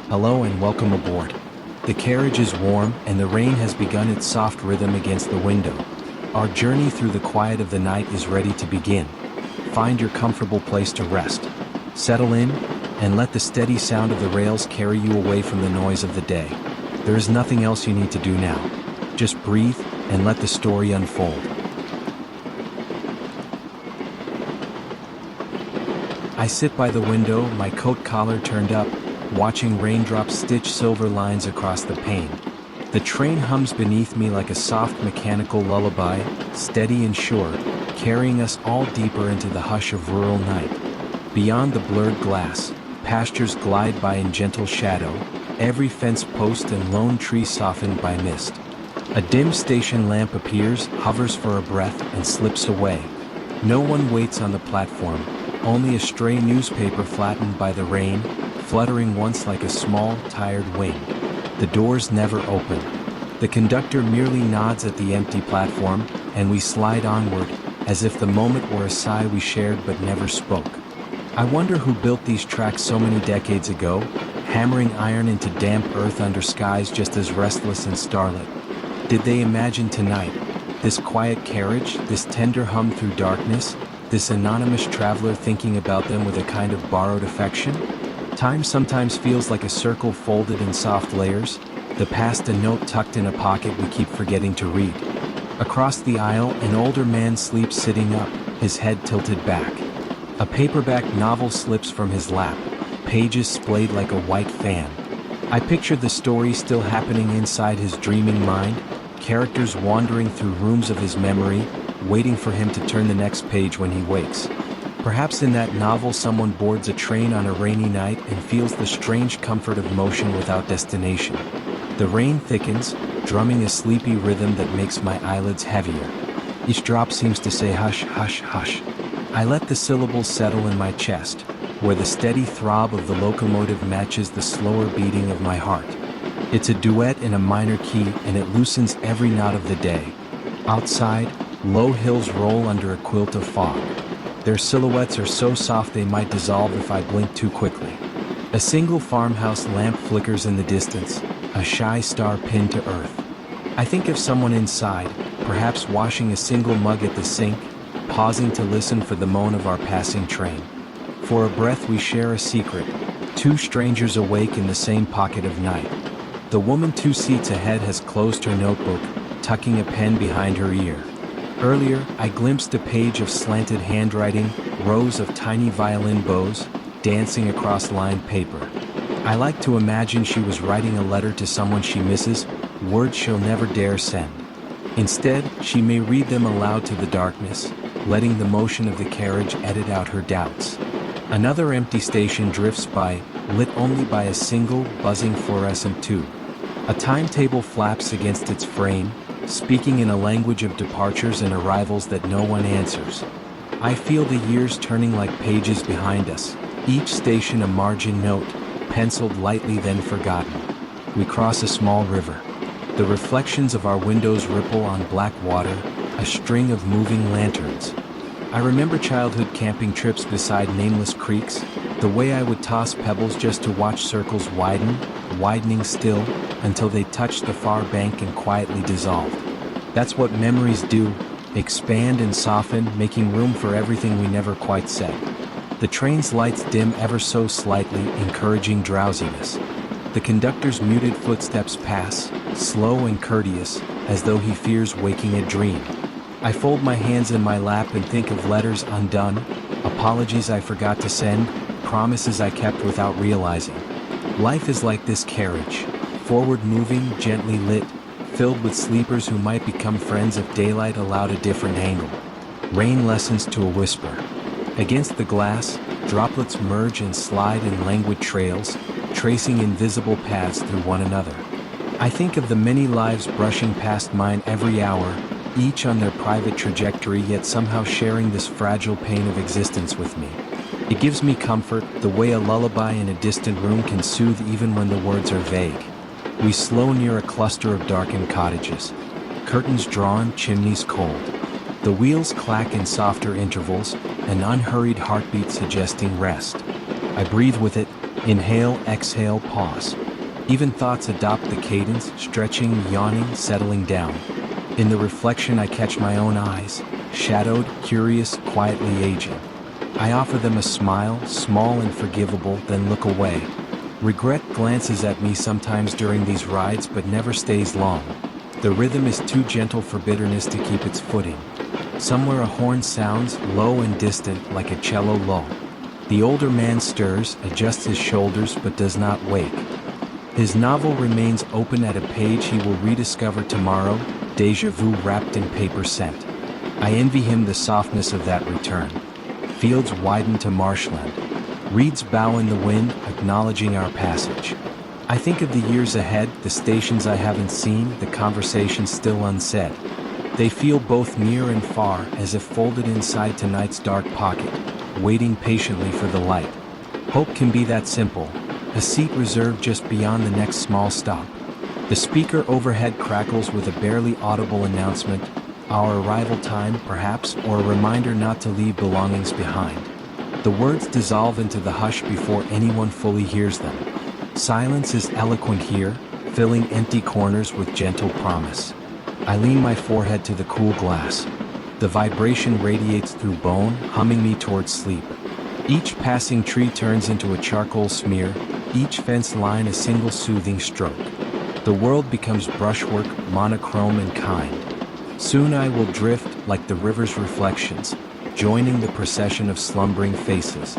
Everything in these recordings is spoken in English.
Hello and welcome aboard. The carriage is warm and the rain has begun its soft rhythm against the window. Our journey through the quiet of the night is ready to begin. Find your comfortable place to rest. Settle in and let the steady sound of the rails carry you away from the noise of the day. There is nothing else you need to do now. Just breathe and let the story unfold. I sit by the window, my coat collar turned up, watching raindrops stitch silver lines across the pane. The train hums beneath me like a soft mechanical lullaby, steady and sure, carrying us all deeper into the hush of rural night. Beyond the blurred glass, pastures glide by in gentle shadow, every fence post and lone tree softened by mist. A dim station lamp appears, hovers for a breath, and slips away. No one waits on the platform, only a stray newspaper flattened by the rain, fluttering once like a small, tired wing. The doors never open. The conductor merely nods at the empty platform, and we slide onward, as if the moment were a sigh we shared but never spoke. I wonder who built these tracks so many decades ago, hammering iron into damp earth under skies just as restless and starlit. Did they imagine tonight, this quiet carriage, this tender hum through darkness, this anonymous traveler thinking about them with a kind of borrowed affection? Time sometimes feels like a circle folded in soft layers, the past a note tucked in a pocket we keep forgetting to read. Across the aisle, an older man sleeps sitting up, his head tilted back. A paperback novel slips from his lap, pages splayed like a white fan. I picture the story still happening inside his dreaming mind, characters wandering through rooms of his memory, waiting for him to turn the next page when he wakes. Perhaps in that novel someone boards a train on a rainy night and feels the strange comfort of motion without destination. The rain thickens, drumming a sleepy rhythm that makes my eyelids heavier. Each drop seems to say hush, hush, hush. I let the syllables settle in my chest, where the steady throb of the locomotive matches the slower beating of my heart. It's a duet in a minor key and it loosens every knot of the day. Outside, low hills roll under a quilt of fog. Their silhouettes are so soft they might dissolve if I blink too quickly. A single farmhouse lamp flickers in the distance, a shy star pinned to earth. I think of someone inside, perhaps washing a single mug at the sink, pausing to listen for the moan of our passing train. For a breath we share a secret, two strangers awake in the same pocket of night. The woman 2 seats ahead has closed her notebook, tucking a pen behind her ear. Earlier, I glimpsed a page of slanted handwriting, rows of tiny violin bows, dancing across lined paper. I like to imagine she was writing a letter to someone she misses, words she'll never dare send. Instead, she may read them aloud to the darkness, letting the motion of the carriage edit out her doubts. Another empty station drifts by, lit only by a single, buzzing fluorescent tube. A timetable flaps against its frame, speaking in a language of departures and arrivals that no one answers. I feel the years turning like pages behind us, each station a margin note, penciled lightly then forgotten. We cross a small river. The reflections of our windows ripple on black water, a string of moving lanterns. I remember childhood camping trips beside nameless creeks, the way I would toss pebbles just to watch circles widen, widening still, until they touched the far bank and quietly dissolved. That's what memories do, expand and soften, making room for everything we never quite said. The train's lights dim ever so slightly, encouraging drowsiness. The conductor's muted footsteps pass, slow and courteous, as though he fears waking a dream. I fold my hands in my lap and think of letters undone, apologies I forgot to send, promises I kept without realizing. Life is like this carriage, forward moving, gently lit, filled with sleepers who might become friends if daylight allowed a different angle. Rain lessens to a whisper. Against the glass, droplets merge and slide in languid trails, tracing invisible paths through one another. I think of the many lives brushing past mine every hour, each on their private trajectory yet somehow sharing this fragile pain of existence with me. It gives me comfort, the way a lullaby in a distant room can soothe even when the words are vague. We slow near a cluster of darkened cottages. Curtains drawn, chimneys cold. The wheels clack in softer intervals, an unhurried heartbeat suggesting rest. I breathe with it, Inhale, exhale, pause. Even thoughts adopt the cadence, stretching, yawning, settling down. In the reflection I catch my own eyes, shadowed, curious, quietly aging. I offer them a smile, small and forgivable, then look away. Regret glances at me sometimes during these rides but never stays long. The rhythm is too gentle for bitterness to keep its footing. Somewhere a horn sounds, low and distant, like a cello lull. The older man stirs, adjusts his shoulders but does not wake. His novel remains open at a page he will rediscover tomorrow, déjà vu wrapped in paper scent. I envy him the softness of that return. Fields widen to marshland. Reeds bow in the wind, acknowledging our passage. I think of the years ahead, the stations I haven't seen, the conversations still unsaid. They feel both near and far, as if folded inside tonight's dark pocket, waiting patiently for the light. Hope can be that simple, a seat reserved just beyond the next small stop. The speaker overhead crackles with a barely audible announcement, our arrival time, perhaps, or a reminder not to leave belongings behind. The words dissolve into the hush before anyone fully hears them. Silence is eloquent here, filling empty corners with gentle promise. I lean my forehead to the cool glass. The vibration radiates through bone, humming me towards sleep. Each passing tree turns into a charcoal smear, each fence line a single soothing stroke. The world becomes brushwork, monochrome and kind. Soon I will drift, like the river's reflections, joining the procession of slumbering faces.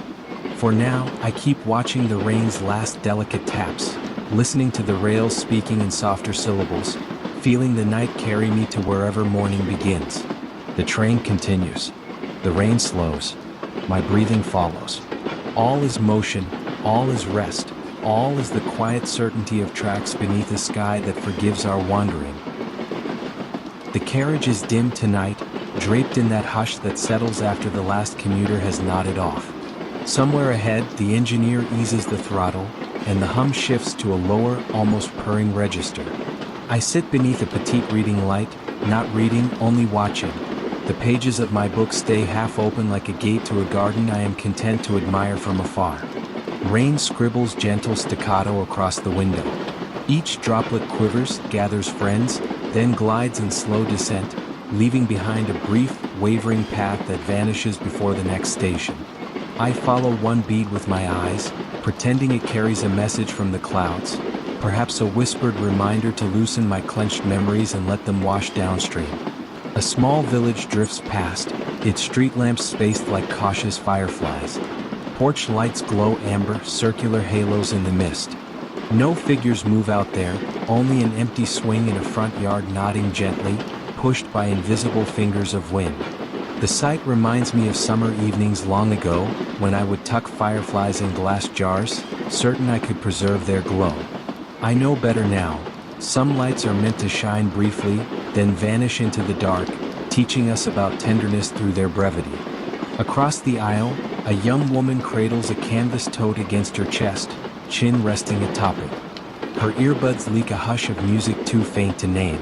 For now, I keep watching the rain's last delicate taps, listening to the rails speaking in softer syllables, feeling the night carry me to wherever morning begins. The train continues. The rain slows. My breathing follows. All is motion, all is rest, all is the quiet certainty of tracks beneath a sky that forgives our wandering. The carriage is dim tonight, draped in that hush that settles after the last commuter has nodded off. Somewhere ahead, the engineer eases the throttle, and the hum shifts to a lower, almost purring register. I sit beneath a petite reading light, not reading, only watching. The pages of my book stay half open like a gate to a garden I am content to admire from afar. Rain scribbles gentle staccato across the window. Each droplet quivers, gathers friends, then glides in slow descent, leaving behind a brief, wavering path that vanishes before the next station. I follow one bead with my eyes, pretending it carries a message from the clouds, perhaps a whispered reminder to loosen my clenched memories and let them wash downstream. A small village drifts past, its street lamps spaced like cautious fireflies. Porch lights glow amber, circular halos in the mist. No figures move out there, only an empty swing in a front yard nodding gently, pushed by invisible fingers of wind. The sight reminds me of summer evenings long ago, when I would tuck fireflies in glass jars, certain I could preserve their glow. I know better now. Some lights are meant to shine briefly, then vanish into the dark, teaching us about tenderness through their brevity. Across the aisle, a young woman cradles a canvas tote against her chest, chin resting atop it. Her earbuds leak a hush of music too faint to name.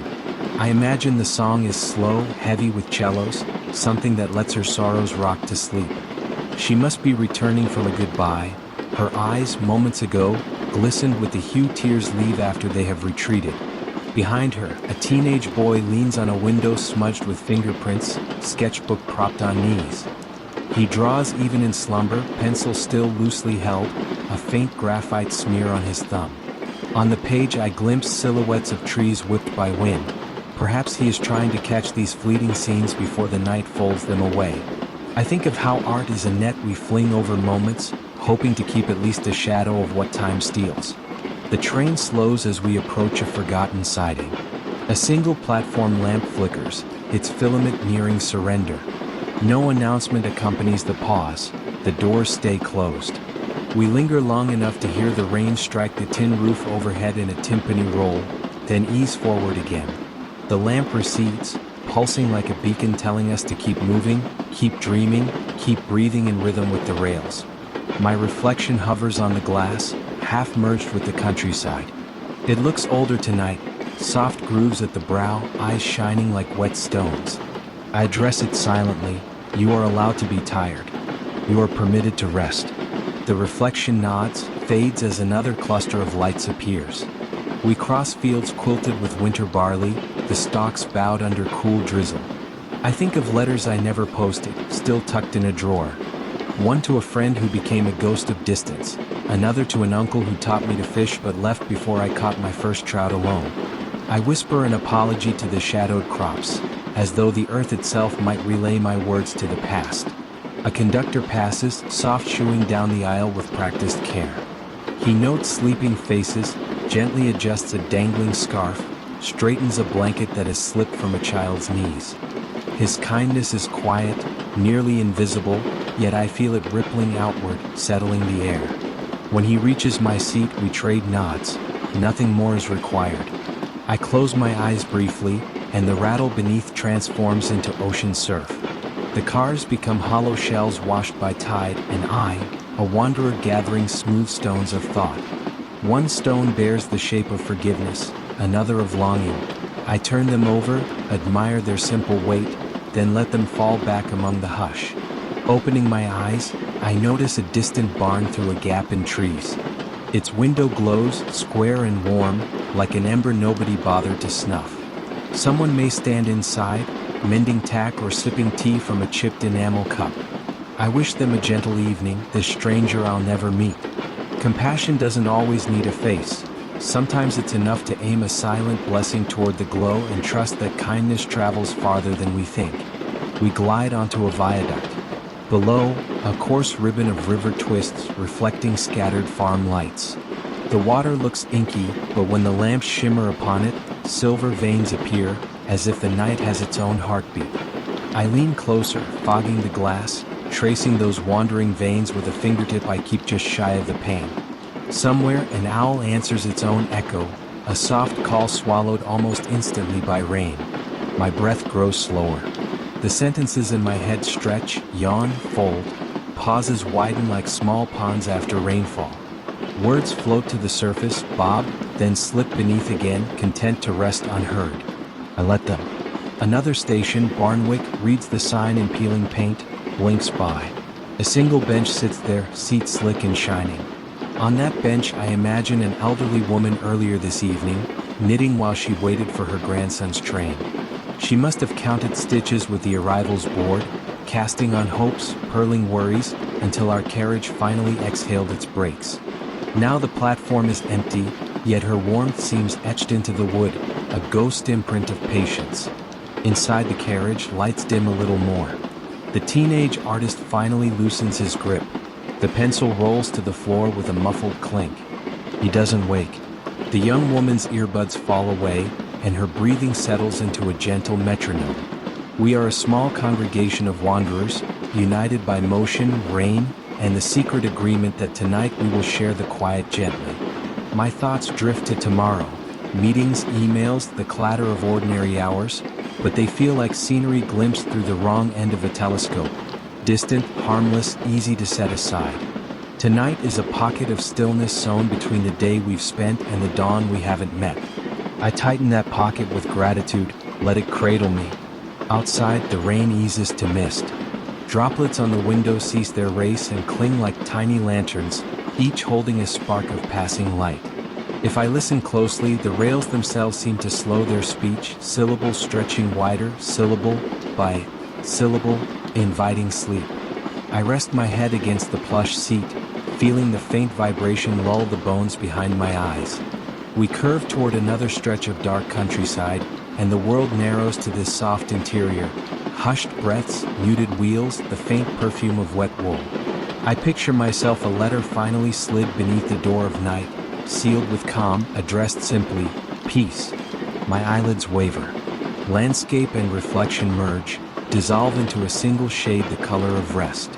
I imagine the song is slow, heavy with cellos, something that lets her sorrows rock to sleep. She must be returning from a goodbye. Her eyes, moments ago, glistened with the hue tears leave after they have retreated. Behind her, a teenage boy leans on a window smudged with fingerprints, sketchbook propped on knees. He draws even in slumber, pencil still loosely held, a faint graphite smear on his thumb. On the page I glimpse silhouettes of trees whipped by wind. Perhaps he is trying to catch these fleeting scenes before the night folds them away. I think of how art is a net we fling over moments, hoping to keep at least a shadow of what time steals. The train slows as we approach a forgotten siding. A single platform lamp flickers, its filament nearing surrender. No announcement accompanies the pause. The doors stay closed. We linger long enough to hear the rain strike the tin roof overhead in a timpani roll, then ease forward again. The lamp recedes, pulsing like a beacon telling us to keep moving, keep dreaming, keep breathing in rhythm with the rails. My reflection hovers on the glass, half merged with the countryside. It looks older tonight, soft grooves at the brow, eyes shining like wet stones. I address it silently. You are allowed to be tired. You are permitted to rest. The reflection nods, fades as another cluster of lights appears. We cross fields quilted with winter barley, the stalks bowed under cool drizzle. I think of letters I never posted, still tucked in a drawer. One to a friend who became a ghost of distance, another to an uncle who taught me to fish but left before I caught my first trout alone. I whisper an apology to the shadowed crops, as though the earth itself might relay my words to the past. A conductor passes, soft shoeing down the aisle with practiced care. He notes sleeping faces, gently adjusts a dangling scarf, straightens a blanket that has slipped from a child's knees. His kindness is quiet, nearly invisible, yet I feel it rippling outward, settling the air. When he reaches my seat, we trade nods. Nothing more is required. I close my eyes briefly, and the rattle beneath transforms into ocean surf. The cars become hollow shells washed by tide, and I, a wanderer gathering smooth stones of thought. One stone bears the shape of forgiveness, another of longing. I turn them over, admire their simple weight, then let them fall back among the hush. Opening my eyes, I notice a distant barn through a gap in trees. Its window glows, square and warm, like an ember nobody bothered to snuff. Someone may stand inside, mending tack or sipping tea from a chipped enamel cup. I wish them a gentle evening, this stranger I'll never meet. Compassion doesn't always need a face. Sometimes it's enough to aim a silent blessing toward the glow and trust that kindness travels farther than we think. We glide onto a viaduct. Below, a coarse ribbon of river twists, reflecting scattered farm lights. The water looks inky, but when the lamps shimmer upon it, silver veins appear, as if the night has its own heartbeat. I lean closer, fogging the glass, tracing those wandering veins with a fingertip I keep just shy of the pane. Somewhere, an owl answers its own echo, a soft call swallowed almost instantly by rain. My breath grows slower. The sentences in my head stretch, yawn, fold. Pauses widen like small ponds after rainfall. Words float to the surface, bob, then slip beneath again, content to rest unheard. I let them. Another station, Barnwick, reads the sign in peeling paint, blinks by. A single bench sits there, seat slick and shining. On that bench I imagine an elderly woman earlier this evening, knitting while she waited for her grandson's train. She must have counted stitches with the arrival's board, casting on hopes, purling worries, until our carriage finally exhaled its brakes. Now the platform is empty, yet her warmth seems etched into the wood, a ghost imprint of patience. Inside the carriage, lights dim a little more. The teenage artist finally loosens his grip. The pencil rolls to the floor with a muffled clink. He doesn't wake. The young woman's earbuds fall away, and her breathing settles into a gentle metronome. We are a small congregation of wanderers, united by motion, rain, and the secret agreement that tonight we will share the quiet gently. My thoughts drift to tomorrow. Meetings, emails, the clatter of ordinary hours, but they feel like scenery glimpsed through the wrong end of a telescope. Distant, harmless, easy to set aside. Tonight is a pocket of stillness sewn between the day we've spent and the dawn we haven't met. I tighten that pocket with gratitude, let it cradle me. Outside, the rain eases to mist. Droplets on the window cease their race and cling like tiny lanterns, each holding a spark of passing light. If I listen closely, the rails themselves seem to slow their speech, syllables stretching wider, syllable by syllable, inviting sleep. I rest my head against the plush seat, feeling the faint vibration lull the bones behind my eyes. We curve toward another stretch of dark countryside, and the world narrows to this soft interior. Hushed breaths, muted wheels, the faint perfume of wet wool. I picture myself a letter finally slid beneath the door of night, sealed with calm, addressed simply, peace. My eyelids waver. Landscape and reflection merge, dissolve into a single shade the color of rest.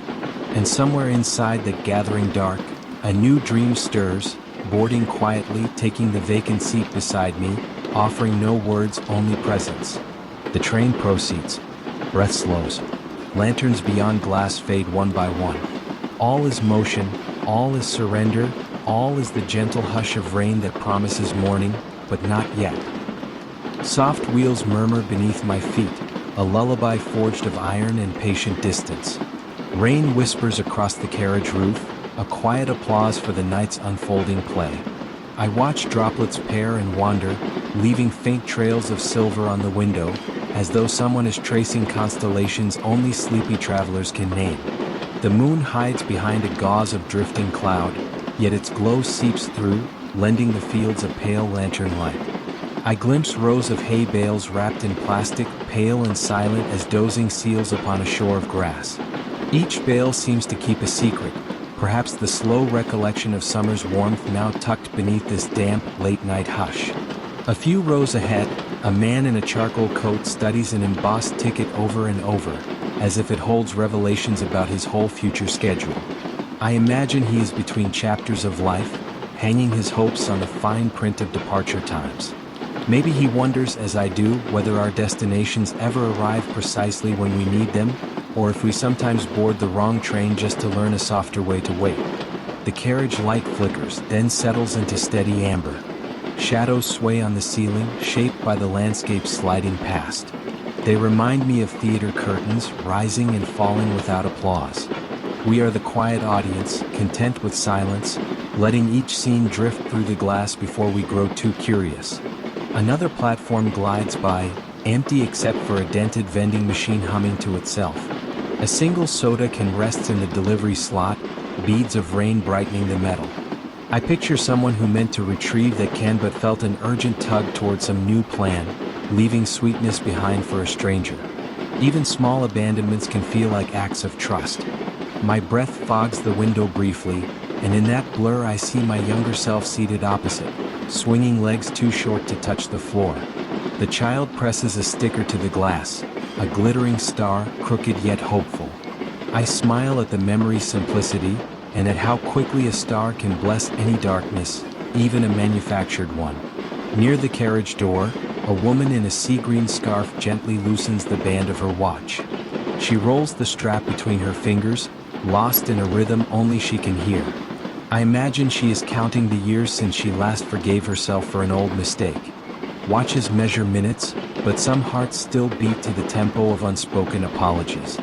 And somewhere inside that gathering dark, a new dream stirs, boarding quietly, taking the vacant seat beside me, offering no words, only presence. The train proceeds. Breath slows. Lanterns beyond glass fade one by one. All is motion, all is surrender, all is the gentle hush of rain that promises morning, but not yet. Soft wheels murmur beneath my feet, a lullaby forged of iron and patient distance. Rain whispers across the carriage roof, a quiet applause for the night's unfolding play. I watch droplets pair and wander, leaving faint trails of silver on the window, as though someone is tracing constellations only sleepy travelers can name. The moon hides behind a gauze of drifting cloud, yet its glow seeps through, lending the fields a pale lantern light. I glimpse rows of hay bales wrapped in plastic, pale and silent as dozing seals upon a shore of grass. Each bale seems to keep a secret, perhaps the slow recollection of summer's warmth now tucked beneath this damp, late-night hush. A few rows ahead, a man in a charcoal coat studies an embossed ticket over and over, as if it holds revelations about his whole future schedule. I imagine he is between chapters of life, hanging his hopes on the fine print of departure times. Maybe he wonders, as I do, whether our destinations ever arrive precisely when we need them, or if we sometimes board the wrong train just to learn a softer way to wait. The carriage light flickers, then settles into steady amber. Shadows sway on the ceiling, shaped by the landscape sliding past. They remind me of theater curtains, rising and falling without applause. We are the quiet audience, content with silence, letting each scene drift through the glass before we grow too curious. Another platform glides by, empty except for a dented vending machine humming to itself. A single soda can rest in the delivery slot, beads of rain brightening the metal. I picture someone who meant to retrieve that can but felt an urgent tug toward some new plan, leaving sweetness behind for a stranger. Even small abandonments can feel like acts of trust. My breath fogs the window briefly, and in that blur I see my younger self seated opposite, swinging legs too short to touch the floor. The child presses a sticker to the glass, a glittering star, crooked yet hopeful. I smile at the memory's simplicity, and at how quickly a star can bless any darkness, even a manufactured one. Near the carriage door, a woman in a sea-green scarf gently loosens the band of her watch. She rolls the strap between her fingers, lost in a rhythm only she can hear. I imagine she is counting the years since she last forgave herself for an old mistake. Watches measure minutes, but some hearts still beat to the tempo of unspoken apologies.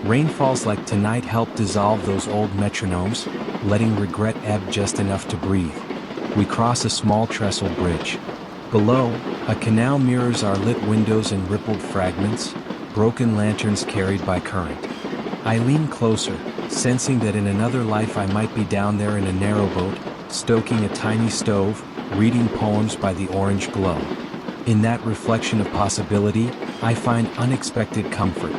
Rainfalls like tonight help dissolve those old metronomes, letting regret ebb just enough to breathe. We cross a small trestle bridge. Below, a canal mirrors our lit windows in rippled fragments, broken lanterns carried by current. I lean closer, sensing that in another life I might be down there in a narrow boat, stoking a tiny stove, reading poems by the orange glow. In that reflection of possibility, I find unexpected comfort.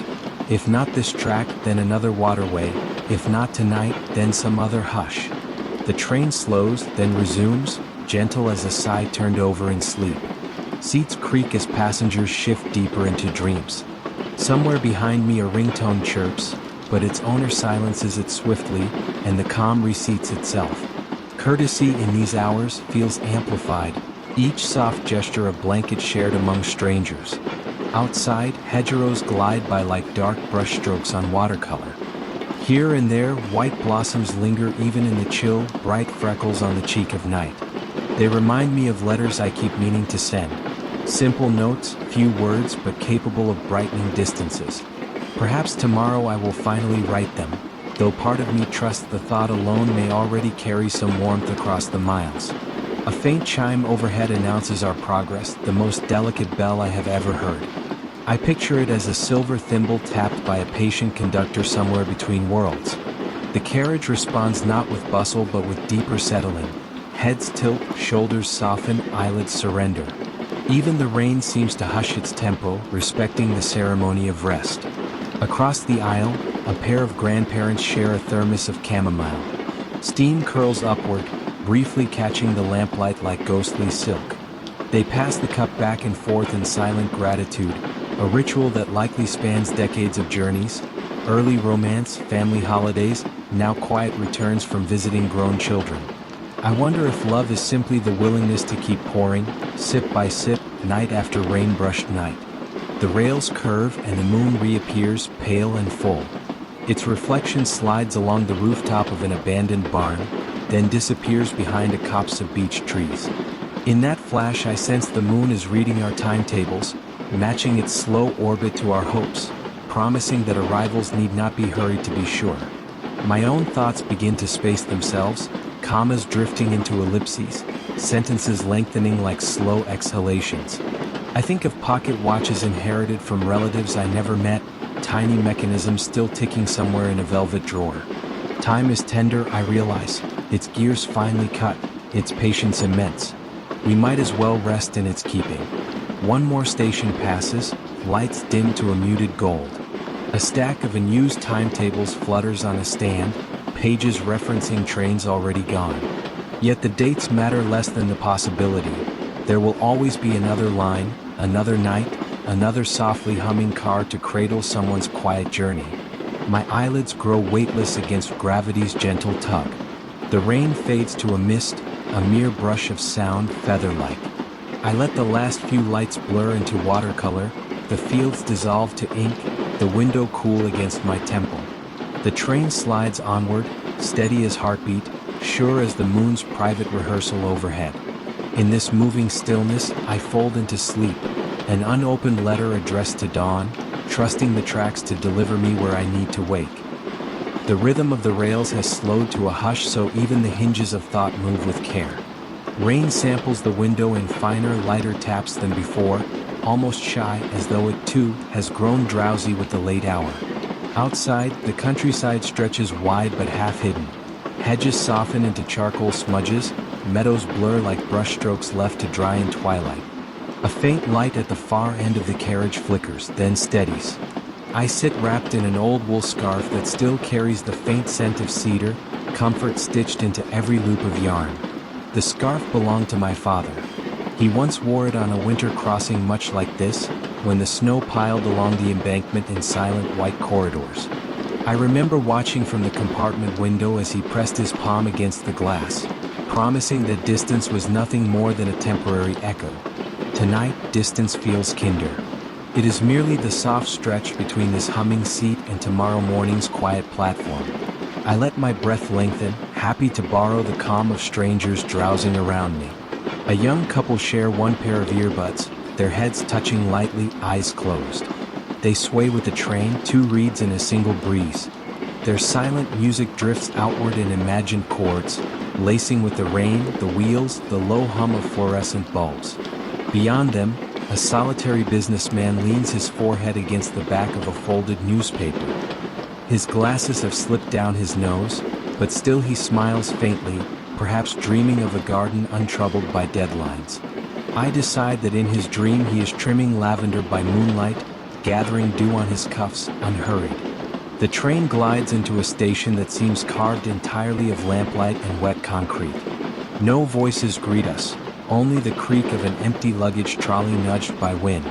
If not this track, then another waterway, if not tonight, then some other hush. The train slows, then resumes, gentle as a sigh turned over in sleep. Seats creak as passengers shift deeper into dreams. Somewhere behind me a ringtone chirps, but its owner silences it swiftly, and the calm reseats itself. Courtesy in these hours feels amplified, each soft gesture a blanket shared among strangers. Outside, hedgerows glide by like dark brushstrokes on watercolor. Here and there, white blossoms linger even in the chill, bright freckles on the cheek of night. They remind me of letters I keep meaning to send. Simple notes, few words, but capable of brightening distances. Perhaps tomorrow I will finally write them, though part of me trusts the thought alone may already carry some warmth across the miles. A faint chime overhead announces our progress, the most delicate bell I have ever heard. I picture it as a silver thimble tapped by a patient conductor somewhere between worlds. The carriage responds not with bustle but with deeper settling. Heads tilt, shoulders soften, eyelids surrender. Even the rain seems to hush its tempo, respecting the ceremony of rest. Across the aisle, a pair of grandparents share a thermos of chamomile. Steam curls upward, briefly catching the lamplight like ghostly silk. They pass the cup back and forth in silent gratitude, a ritual that likely spans decades of journeys, early romance, family holidays, now quiet returns from visiting grown children. I wonder if love is simply the willingness to keep pouring, sip by sip, night after rain-brushed night. The rails curve and the moon reappears, pale and full. Its reflection slides along the rooftop of an abandoned barn, then disappears behind a copse of beech trees. In that flash I sense the moon is reading our timetables, matching its slow orbit to our hopes, promising that arrivals need not be hurried to be sure. My own thoughts begin to space themselves, commas drifting into ellipses, sentences lengthening like slow exhalations. I think of pocket watches inherited from relatives I never met, tiny mechanisms still ticking somewhere in a velvet drawer. Time is tender, I realize, its gears finely cut, its patience immense. We might as well rest in its keeping. One more station passes, lights dim to a muted gold. A stack of unused timetables flutters on a stand, pages referencing trains already gone. Yet the dates matter less than the possibility. There will always be another line, another night, another softly humming car to cradle someone's quiet journey. My eyelids grow weightless against gravity's gentle tug. The rain fades to a mist, a mere brush of sound, feather-like. I let the last few lights blur into watercolor, the fields dissolve to ink, the window cool against my temple. The train slides onward, steady as heartbeat, sure as the moon's private rehearsal overhead. In this moving stillness, I fold into sleep, an unopened letter addressed to dawn, trusting the tracks to deliver me where I need to wake. The rhythm of the rails has slowed to a hush, so even the hinges of thought move with care. Rain samples the window in finer, lighter taps than before, almost shy, as though it too has grown drowsy with the late hour. Outside, the countryside stretches wide but half hidden. Hedges soften into charcoal smudges, meadows blur like brushstrokes left to dry in twilight. A faint light at the far end of the carriage flickers, then steadies. I sit wrapped in an old wool scarf that still carries the faint scent of cedar, comfort stitched into every loop of yarn. The scarf belonged to my father. He once wore it on a winter crossing much like this, when the snow piled along the embankment in silent white corridors. I remember watching from the compartment window as he pressed his palm against the glass, promising that distance was nothing more than a temporary echo. Tonight, distance feels kinder. It is merely the soft stretch between this humming seat and tomorrow morning's quiet platform. I let my breath lengthen, happy to borrow the calm of strangers drowsing around me. A young couple share one pair of earbuds, their heads touching lightly, eyes closed. They sway with the train, two reeds in a single breeze. Their silent music drifts outward in imagined chords, lacing with the rain, the wheels, the low hum of fluorescent bulbs. Beyond them, a solitary businessman leans his forehead against the back of a folded newspaper. His glasses have slipped down his nose, but still he smiles faintly, perhaps dreaming of a garden untroubled by deadlines. I decide that in his dream he is trimming lavender by moonlight, gathering dew on his cuffs, unhurried. The train glides into a station that seems carved entirely of lamplight and wet concrete. No voices greet us, only the creak of an empty luggage trolley nudged by wind.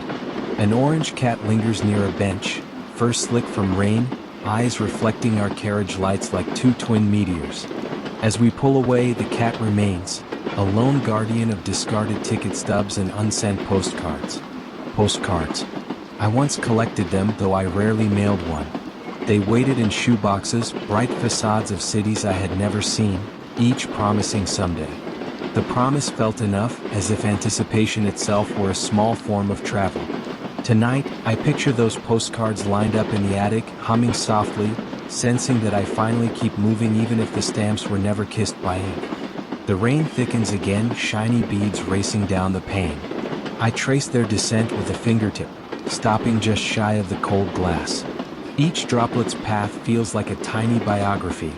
An orange cat lingers near a bench, fur slick from rain, eyes reflecting our carriage lights like two twin meteors. As we pull away, the cat remains, a lone guardian of discarded ticket stubs and unsent postcards. Postcards. I once collected them, though I rarely mailed one. They waited in shoeboxes, bright facades of cities I had never seen, each promising someday. The promise felt enough, as if anticipation itself were a small form of travel. Tonight, I picture those postcards lined up in the attic, humming softly, sensing that I finally keep moving even if the stamps were never kissed by ink. The rain thickens again, shiny beads racing down the pane. I trace their descent with a fingertip, stopping just shy of the cold glass. Each droplet's path feels like a tiny biography,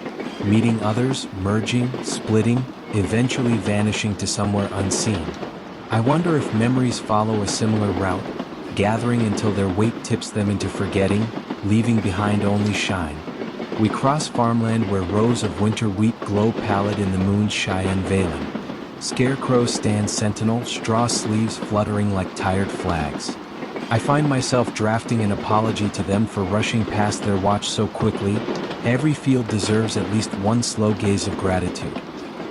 meeting others, merging, splitting, eventually vanishing to somewhere unseen. I wonder if memories follow a similar route, gathering until their weight tips them into forgetting, leaving behind only shine. We cross farmland where rows of winter wheat glow pallid in the moon's shy unveiling. Scarecrows stand sentinel, straw sleeves fluttering like tired flags. I find myself drafting an apology to them for rushing past their watch so quickly. Every field deserves at least one slow gaze of gratitude.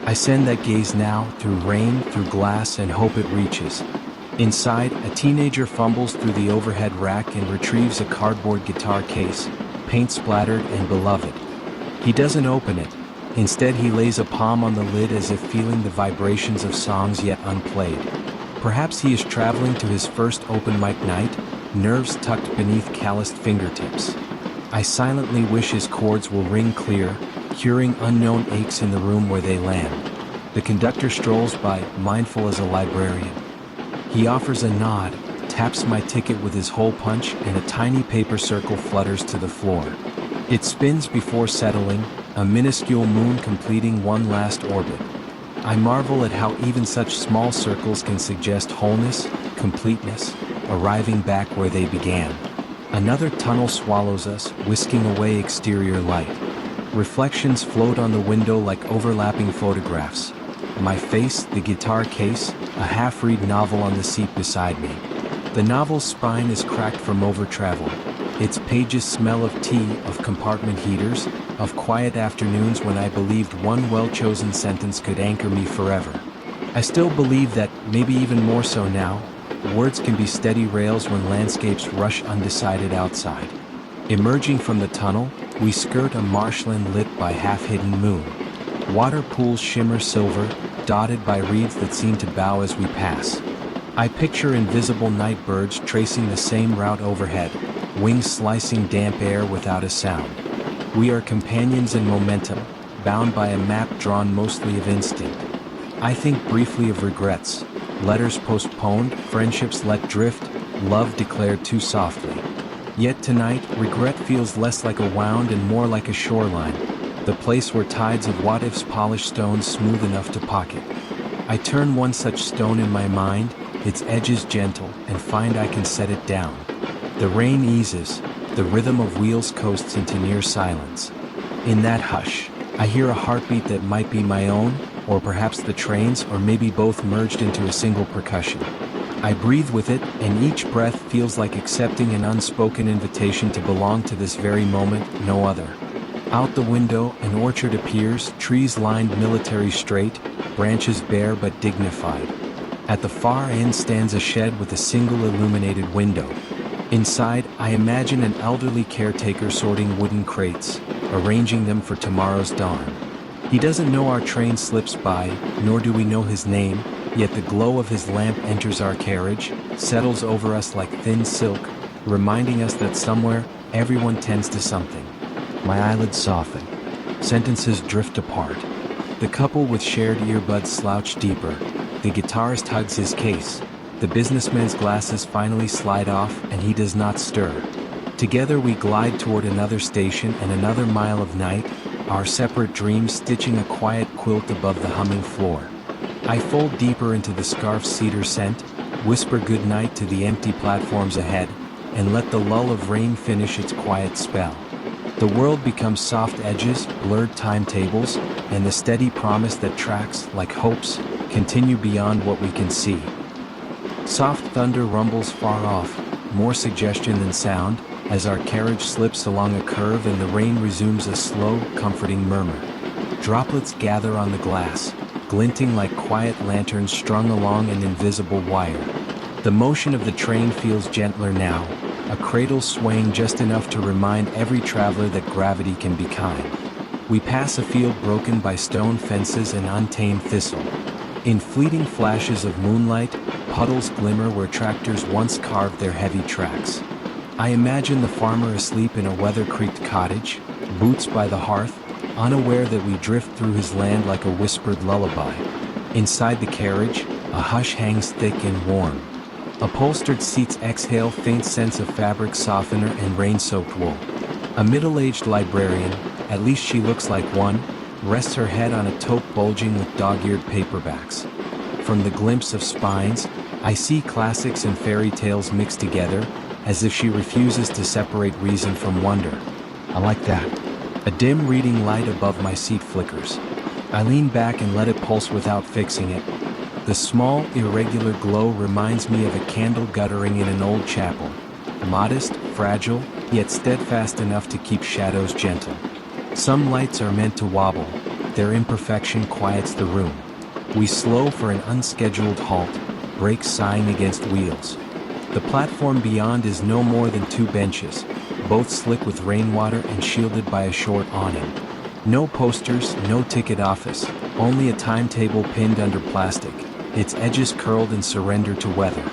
I send that gaze now, through rain, through glass, and hope it reaches. Inside, a teenager fumbles through the overhead rack and retrieves a cardboard guitar case, paint-splattered and beloved. He doesn't open it. Instead, he lays a palm on the lid as if feeling the vibrations of songs yet unplayed. Perhaps he is traveling to his first open mic night, nerves tucked beneath calloused fingertips. I silently wish his chords will ring clear, curing unknown aches in the room where they land. The conductor strolls by, mindful as a librarian. He offers a nod, taps my ticket with his hole punch, and a tiny paper circle flutters to the floor. It spins before settling, a minuscule moon completing one last orbit. I marvel at how even such small circles can suggest wholeness, completeness, arriving back where they began. Another tunnel swallows us, whisking away exterior light. Reflections float on the window like overlapping photographs. My face, the guitar case, a half-read novel on the seat beside me. The novel's spine is cracked from over-travel. Its pages smell of tea, of compartment heaters, of quiet afternoons when I believed one well-chosen sentence could anchor me forever. I still believe that, maybe even more so now, words can be steady rails when landscapes rush undecided outside. Emerging from the tunnel, we skirt a marshland lit by half-hidden moon. Water pools shimmer silver, dotted by reeds that seem to bow as we pass. I picture invisible night birds tracing the same route overhead, wings slicing damp air without a sound. We are companions in momentum, bound by a map drawn mostly of instinct. I think briefly of regrets, letters postponed, friendships let drift, love declared too softly. Yet tonight, regret feels less like a wound and more like a shoreline, the place where tides of what-ifs polish stones smooth enough to pocket. I turn one such stone in my mind, its edges gentle, and find I can set it down. The rain eases, the rhythm of wheels coasts into near silence. In that hush, I hear a heartbeat that might be my own, or perhaps the train's, or maybe both merged into a single percussion. I breathe with it, and each breath feels like accepting an unspoken invitation to belong to this very moment, no other. Out the window, an orchard appears, trees lined military straight, branches bare but dignified. At the far end stands a shed with a single illuminated window. Inside, I imagine an elderly caretaker sorting wooden crates, arranging them for tomorrow's dawn. He doesn't know our train slips by, nor do we know his name, yet the glow of his lamp enters our carriage, settles over us like thin silk, reminding us that somewhere, everyone tends to something. My eyelids soften. Sentences drift apart. The couple with shared earbuds slouch deeper. The guitarist hugs his case. The businessman's glasses finally slide off, and he does not stir. Together we glide toward another station and another mile of night, our separate dreams stitching a quiet quilt above the humming floor. I fold deeper into the scarf's cedar scent, whisper goodnight to the empty platforms ahead, and let the lull of rain finish its quiet spell. The world becomes soft edges, blurred timetables, and the steady promise that tracks, like hopes, continue beyond what we can see. Soft thunder rumbles far off, more suggestion than sound, as our carriage slips along a curve and the rain resumes a slow, comforting murmur. Droplets gather on the glass, glinting like quiet lanterns strung along an invisible wire. The motion of the train feels gentler now, a cradle swaying just enough to remind every traveler that gravity can be kind. We pass a field broken by stone fences and untamed thistle. In fleeting flashes of moonlight, puddles glimmer where tractors once carved their heavy tracks. I imagine the farmer asleep in a weather-creaked cottage, boots by the hearth, unaware that we drift through his land like a whispered lullaby. Inside the carriage, a hush hangs thick and warm. Upholstered seats exhale faint scents of fabric softener and rain-soaked wool. A middle-aged librarian, at least she looks like one, rests her head on a tote bulging with dog-eared paperbacks. From the glimpse of spines, I see classics and fairy tales mixed together, as if she refuses to separate reason from wonder. I like that. A dim reading light above my seat flickers. I lean back and let it pulse without fixing it. The small, irregular glow reminds me of a candle guttering in an old chapel. Modest, fragile, yet steadfast enough to keep shadows gentle. Some lights are meant to wobble. Their imperfection quiets the room. We slow for an unscheduled halt, brakes sighing against wheels. The platform beyond is no more than 2 benches, both slick with rainwater and shielded by a short awning. No posters, no ticket office, only a timetable pinned under plastic, its edges curled in surrender to weather.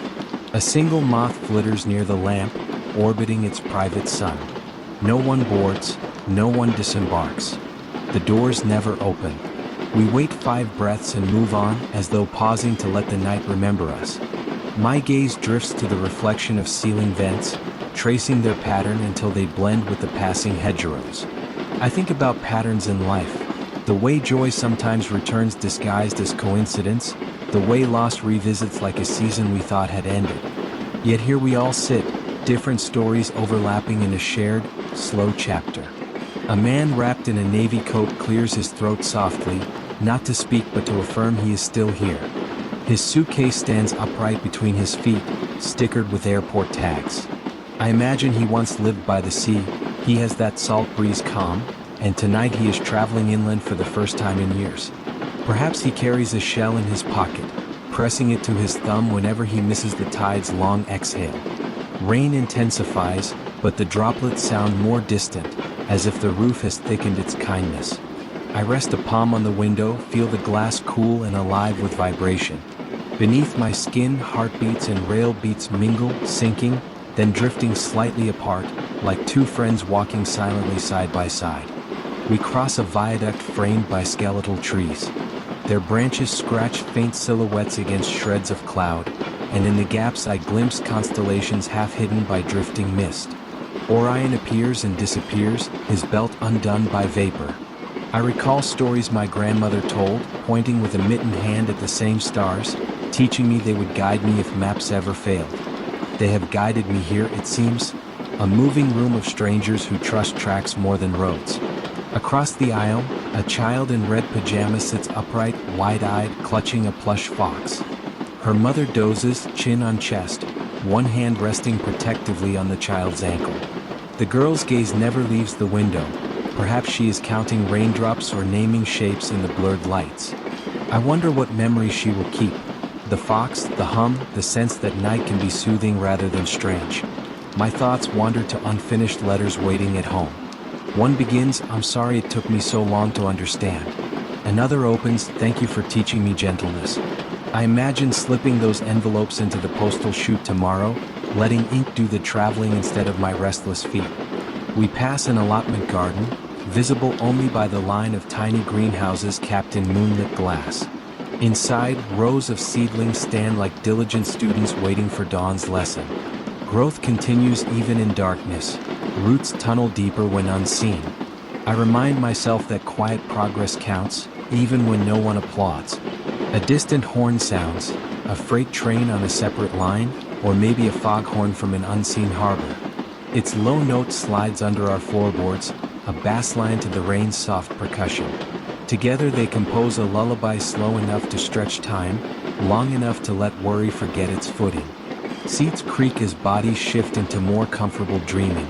A single moth flitters near the lamp, orbiting its private sun. No one boards, no one disembarks. The doors never open. We wait 5 breaths and move on, as though pausing to let the night remember us. My gaze drifts to the reflection of ceiling vents, tracing their pattern until they blend with the passing hedgerows. I think about patterns in life. The way joy sometimes returns disguised as coincidence, the way loss revisits like a season we thought had ended. Yet here we all sit, different stories overlapping in a shared, slow chapter. A man wrapped in a navy coat clears his throat softly, not to speak but to affirm he is still here. His suitcase stands upright between his feet, stickered with airport tags. I imagine he once lived by the sea, he has that salt breeze calm, and tonight he is traveling inland for the first time in years. Perhaps he carries a shell in his pocket, pressing it to his thumb whenever he misses the tide's long exhale. Rain intensifies, but the droplets sound more distant, as if the roof has thickened its kindness. I rest a palm on the window, feel the glass cool and alive with vibration. Beneath my skin, heartbeats and rail beats mingle, sinking, then drifting slightly apart, like 2 friends walking silently side by side. We cross a viaduct framed by skeletal trees. Their branches scratch faint silhouettes against shreds of cloud, and in the gaps I glimpse constellations half hidden by drifting mist. Orion appears and disappears, his belt undone by vapor. I recall stories my grandmother told, pointing with a mittened hand at the same stars, teaching me they would guide me if maps ever failed. They have guided me here, it seems, a moving room of strangers who trust tracks more than roads. Across the aisle, a child in red pajamas sits upright, wide-eyed, clutching a plush fox. Her mother dozes, chin on chest, one hand resting protectively on the child's ankle. The girl's gaze never leaves the window. Perhaps she is counting raindrops or naming shapes in the blurred lights. I wonder what memories she will keep. The fox, the hum, the sense that night can be soothing rather than strange. My thoughts wander to unfinished letters waiting at home. One begins, "I'm sorry it took me so long to understand." Another opens, "Thank you for teaching me gentleness." I imagine slipping those envelopes into the postal chute tomorrow, letting ink do the traveling instead of my restless feet. We pass an allotment garden, visible only by the line of tiny greenhouses capped in moonlit glass. Inside, rows of seedlings stand like diligent students waiting for dawn's lesson. Growth continues even in darkness. Roots tunnel deeper when unseen. I remind myself that quiet progress counts, even when no one applauds. A distant horn sounds, a freight train on a separate line, or maybe a foghorn from an unseen harbor. Its low note slides under our floorboards, a bass line to the rain's soft percussion. Together they compose a lullaby slow enough to stretch time, long enough to let worry forget its footing. Seats creak as bodies shift into more comfortable dreaming.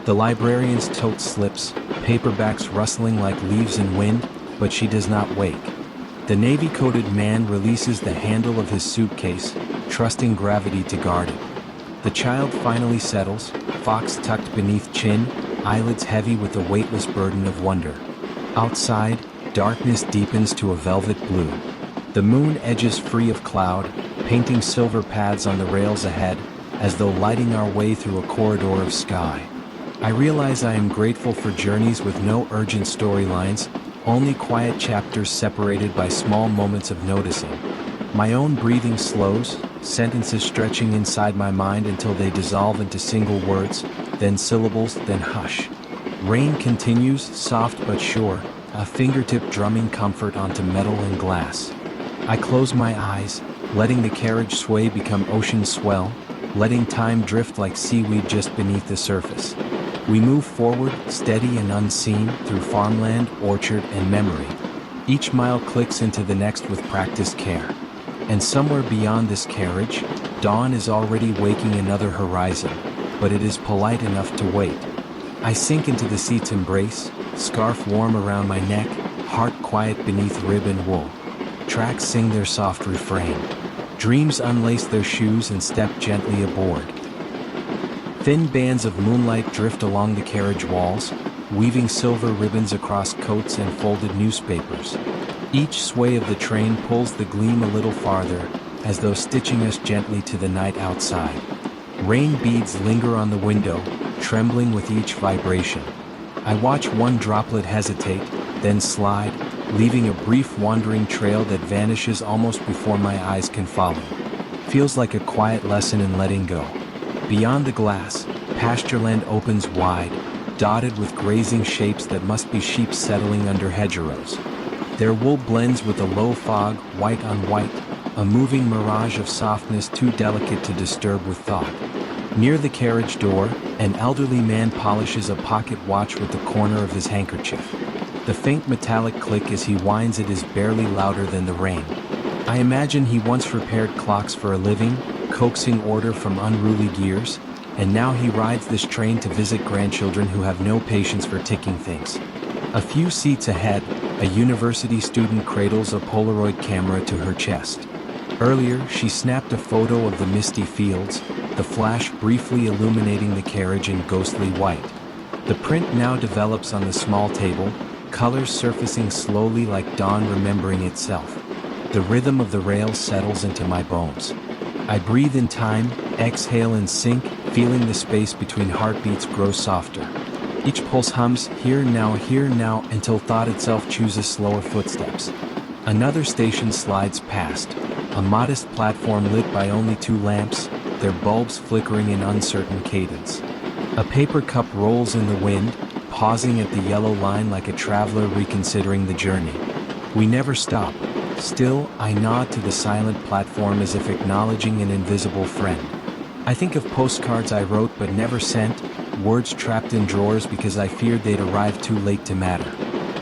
The librarian's tote slips, paperbacks rustling like leaves in wind, but she does not wake. The navy-coated man releases the handle of his suitcase, trusting gravity to guard it. The child finally settles, fox tucked beneath chin, eyelids heavy with the weightless burden of wonder. Outside, darkness deepens to a velvet blue. The moon edges free of cloud, painting silver paths on the rails ahead, as though lighting our way through a corridor of sky. I realize I am grateful for journeys with no urgent storylines, only quiet chapters separated by small moments of noticing. My own breathing slows, sentences stretching inside my mind until they dissolve into single words, then syllables, then hush. Rain continues, soft but sure, a fingertip drumming comfort onto metal and glass. I close my eyes, letting the carriage sway become ocean swell, letting time drift like seaweed just beneath the surface. We move forward, steady and unseen, through farmland, orchard, and memory. Each mile clicks into the next with practiced care. And somewhere beyond this carriage, dawn is already waking another horizon, but it is polite enough to wait. I sink into the seat's embrace, scarf warm around my neck, heart quiet beneath rib and wool. Tracks sing their soft refrain. Dreams unlace their shoes and step gently aboard. Thin bands of moonlight drift along the carriage walls, weaving silver ribbons across coats and folded newspapers. Each sway of the train pulls the gleam a little farther, as though stitching us gently to the night outside. Rain beads linger on the window, trembling with each vibration. I watch one droplet hesitate, then slide, leaving a brief wandering trail that vanishes almost before my eyes can follow. Feels like a quiet lesson in letting go. Beyond the glass, pastureland opens wide, dotted with grazing shapes that must be sheep settling under hedgerows. Their wool blends with a low fog, white on white, a moving mirage of softness too delicate to disturb with thought. Near the carriage door, an elderly man polishes a pocket watch with the corner of his handkerchief. The faint metallic click as he winds it is barely louder than the rain. I imagine he once repaired clocks for a living, coaxing order from unruly gears, and now he rides this train to visit grandchildren who have no patience for ticking things. A few seats ahead, a university student cradles a Polaroid camera to her chest. Earlier, she snapped a photo of the misty fields, the flash briefly illuminating the carriage in ghostly white. The print now develops on the small table, colors surfacing slowly like dawn remembering itself. The rhythm of the rails settles into my bones. I breathe in time, exhale in sync, feeling the space between heartbeats grow softer. Each pulse hums, here now, until thought itself chooses slower footsteps. Another station slides past, a modest platform lit by only 2 lamps, their bulbs flickering in uncertain cadence. A paper cup rolls in the wind, pausing at the yellow line like a traveler reconsidering the journey. We never stop. Still, I nod to the silent platform as if acknowledging an invisible friend. I think of postcards I wrote but never sent, words trapped in drawers because I feared they'd arrive too late to matter.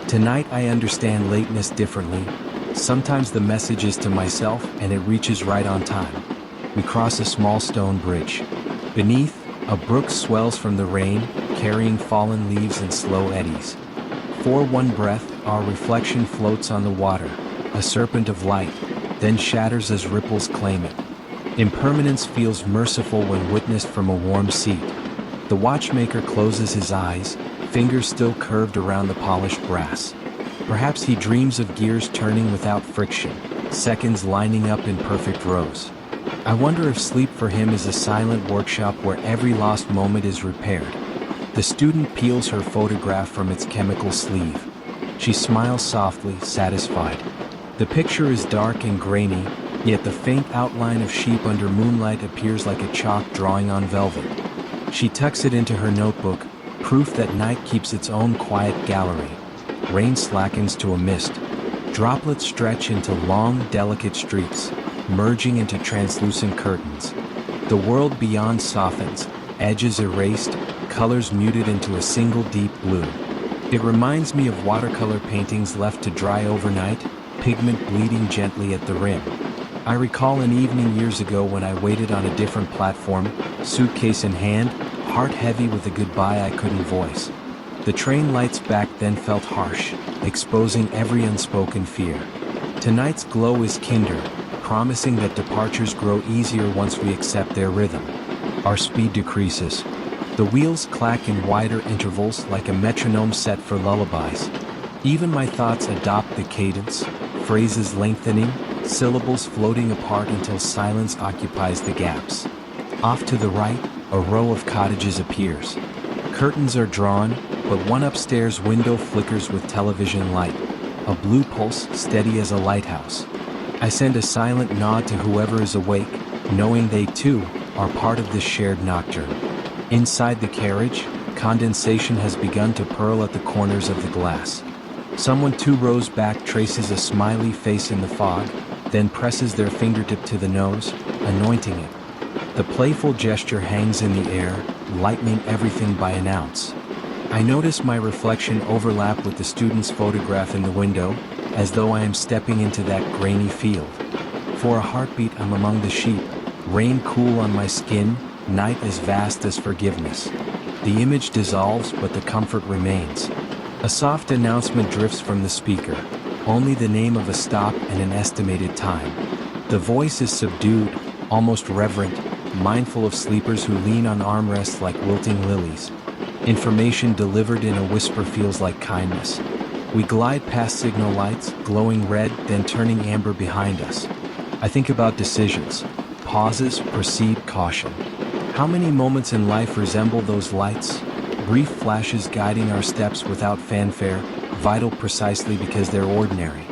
Tonight I understand lateness differently. Sometimes the message is to myself and it reaches right on time. We cross a small stone bridge. Beneath, a brook swells from the rain, carrying fallen leaves in slow eddies. For one breath, our reflection floats on the water, a serpent of light, then shatters as ripples claim it. Impermanence feels merciful when witnessed from a warm seat. The watchmaker closes his eyes, fingers still curved around the polished brass. Perhaps he dreams of gears turning without friction, seconds lining up in perfect rows. I wonder if sleep for him is a silent workshop where every lost moment is repaired. The student peels her photograph from its chemical sleeve. She smiles softly, satisfied. The picture is dark and grainy, yet the faint outline of sheep under moonlight appears like a chalk drawing on velvet. She tucks it into her notebook, proof that night keeps its own quiet gallery. Rain slackens to a mist. Droplets stretch into long, delicate streaks, merging into translucent curtains. The world beyond softens, edges erased, colors muted into a single deep blue. It reminds me of watercolor paintings left to dry overnight, pigment bleeding gently at the rim. I recall an evening years ago when I waited on a different platform, suitcase in hand, heart heavy with a goodbye I couldn't voice. The train lights back then felt harsh, exposing every unspoken fear. Tonight's glow is kinder, promising that departures grow easier once we accept their rhythm. Our speed decreases. The wheels clack in wider intervals like a metronome set for lullabies. Even my thoughts adopt the cadence, phrases lengthening, syllables floating apart until silence occupies the gaps. Off to the right, a row of cottages appears. Curtains are drawn, but one upstairs window flickers with television light, a blue pulse steady as a lighthouse. I send a silent nod to whoever is awake, knowing they too are part of this shared nocturne. Inside the carriage, condensation has begun to pearl at the corners of the glass. Someone 2 rows back traces a smiley face in the fog, then presses their fingertip to the nose, anointing it. The playful gesture hangs in the air, lightening everything by an ounce. I notice my reflection overlap with the student's photograph in the window, as though I am stepping into that grainy field. For a heartbeat I'm among the sheep, rain cool on my skin, night as vast as forgiveness. The image dissolves but the comfort remains. A soft announcement drifts from the speaker, only the name of a stop and an estimated time. The voice is subdued, almost reverent, mindful of sleepers who lean on armrests like wilting lilies. Information delivered in a whisper feels like kindness. We glide past signal lights, glowing red, then turning amber behind us. I think about decisions, pauses, proceed, caution. How many moments in life resemble those lights? Brief flashes guiding our steps without fanfare, vital precisely because they're ordinary.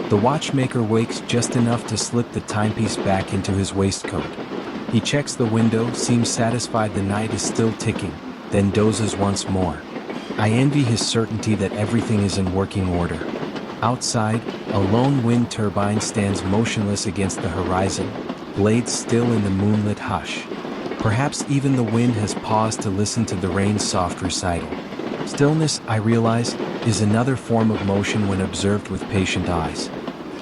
The watchmaker wakes just enough to slip the timepiece back into his waistcoat. He checks the window, seems satisfied the night is still ticking, then dozes once more. I envy his certainty that everything is in working order. Outside, a lone wind turbine stands motionless against the horizon, blades still in the moonlit hush. Perhaps even the wind has paused to listen to the rain's soft recital. Stillness, I realize, is another form of motion when observed with patient eyes.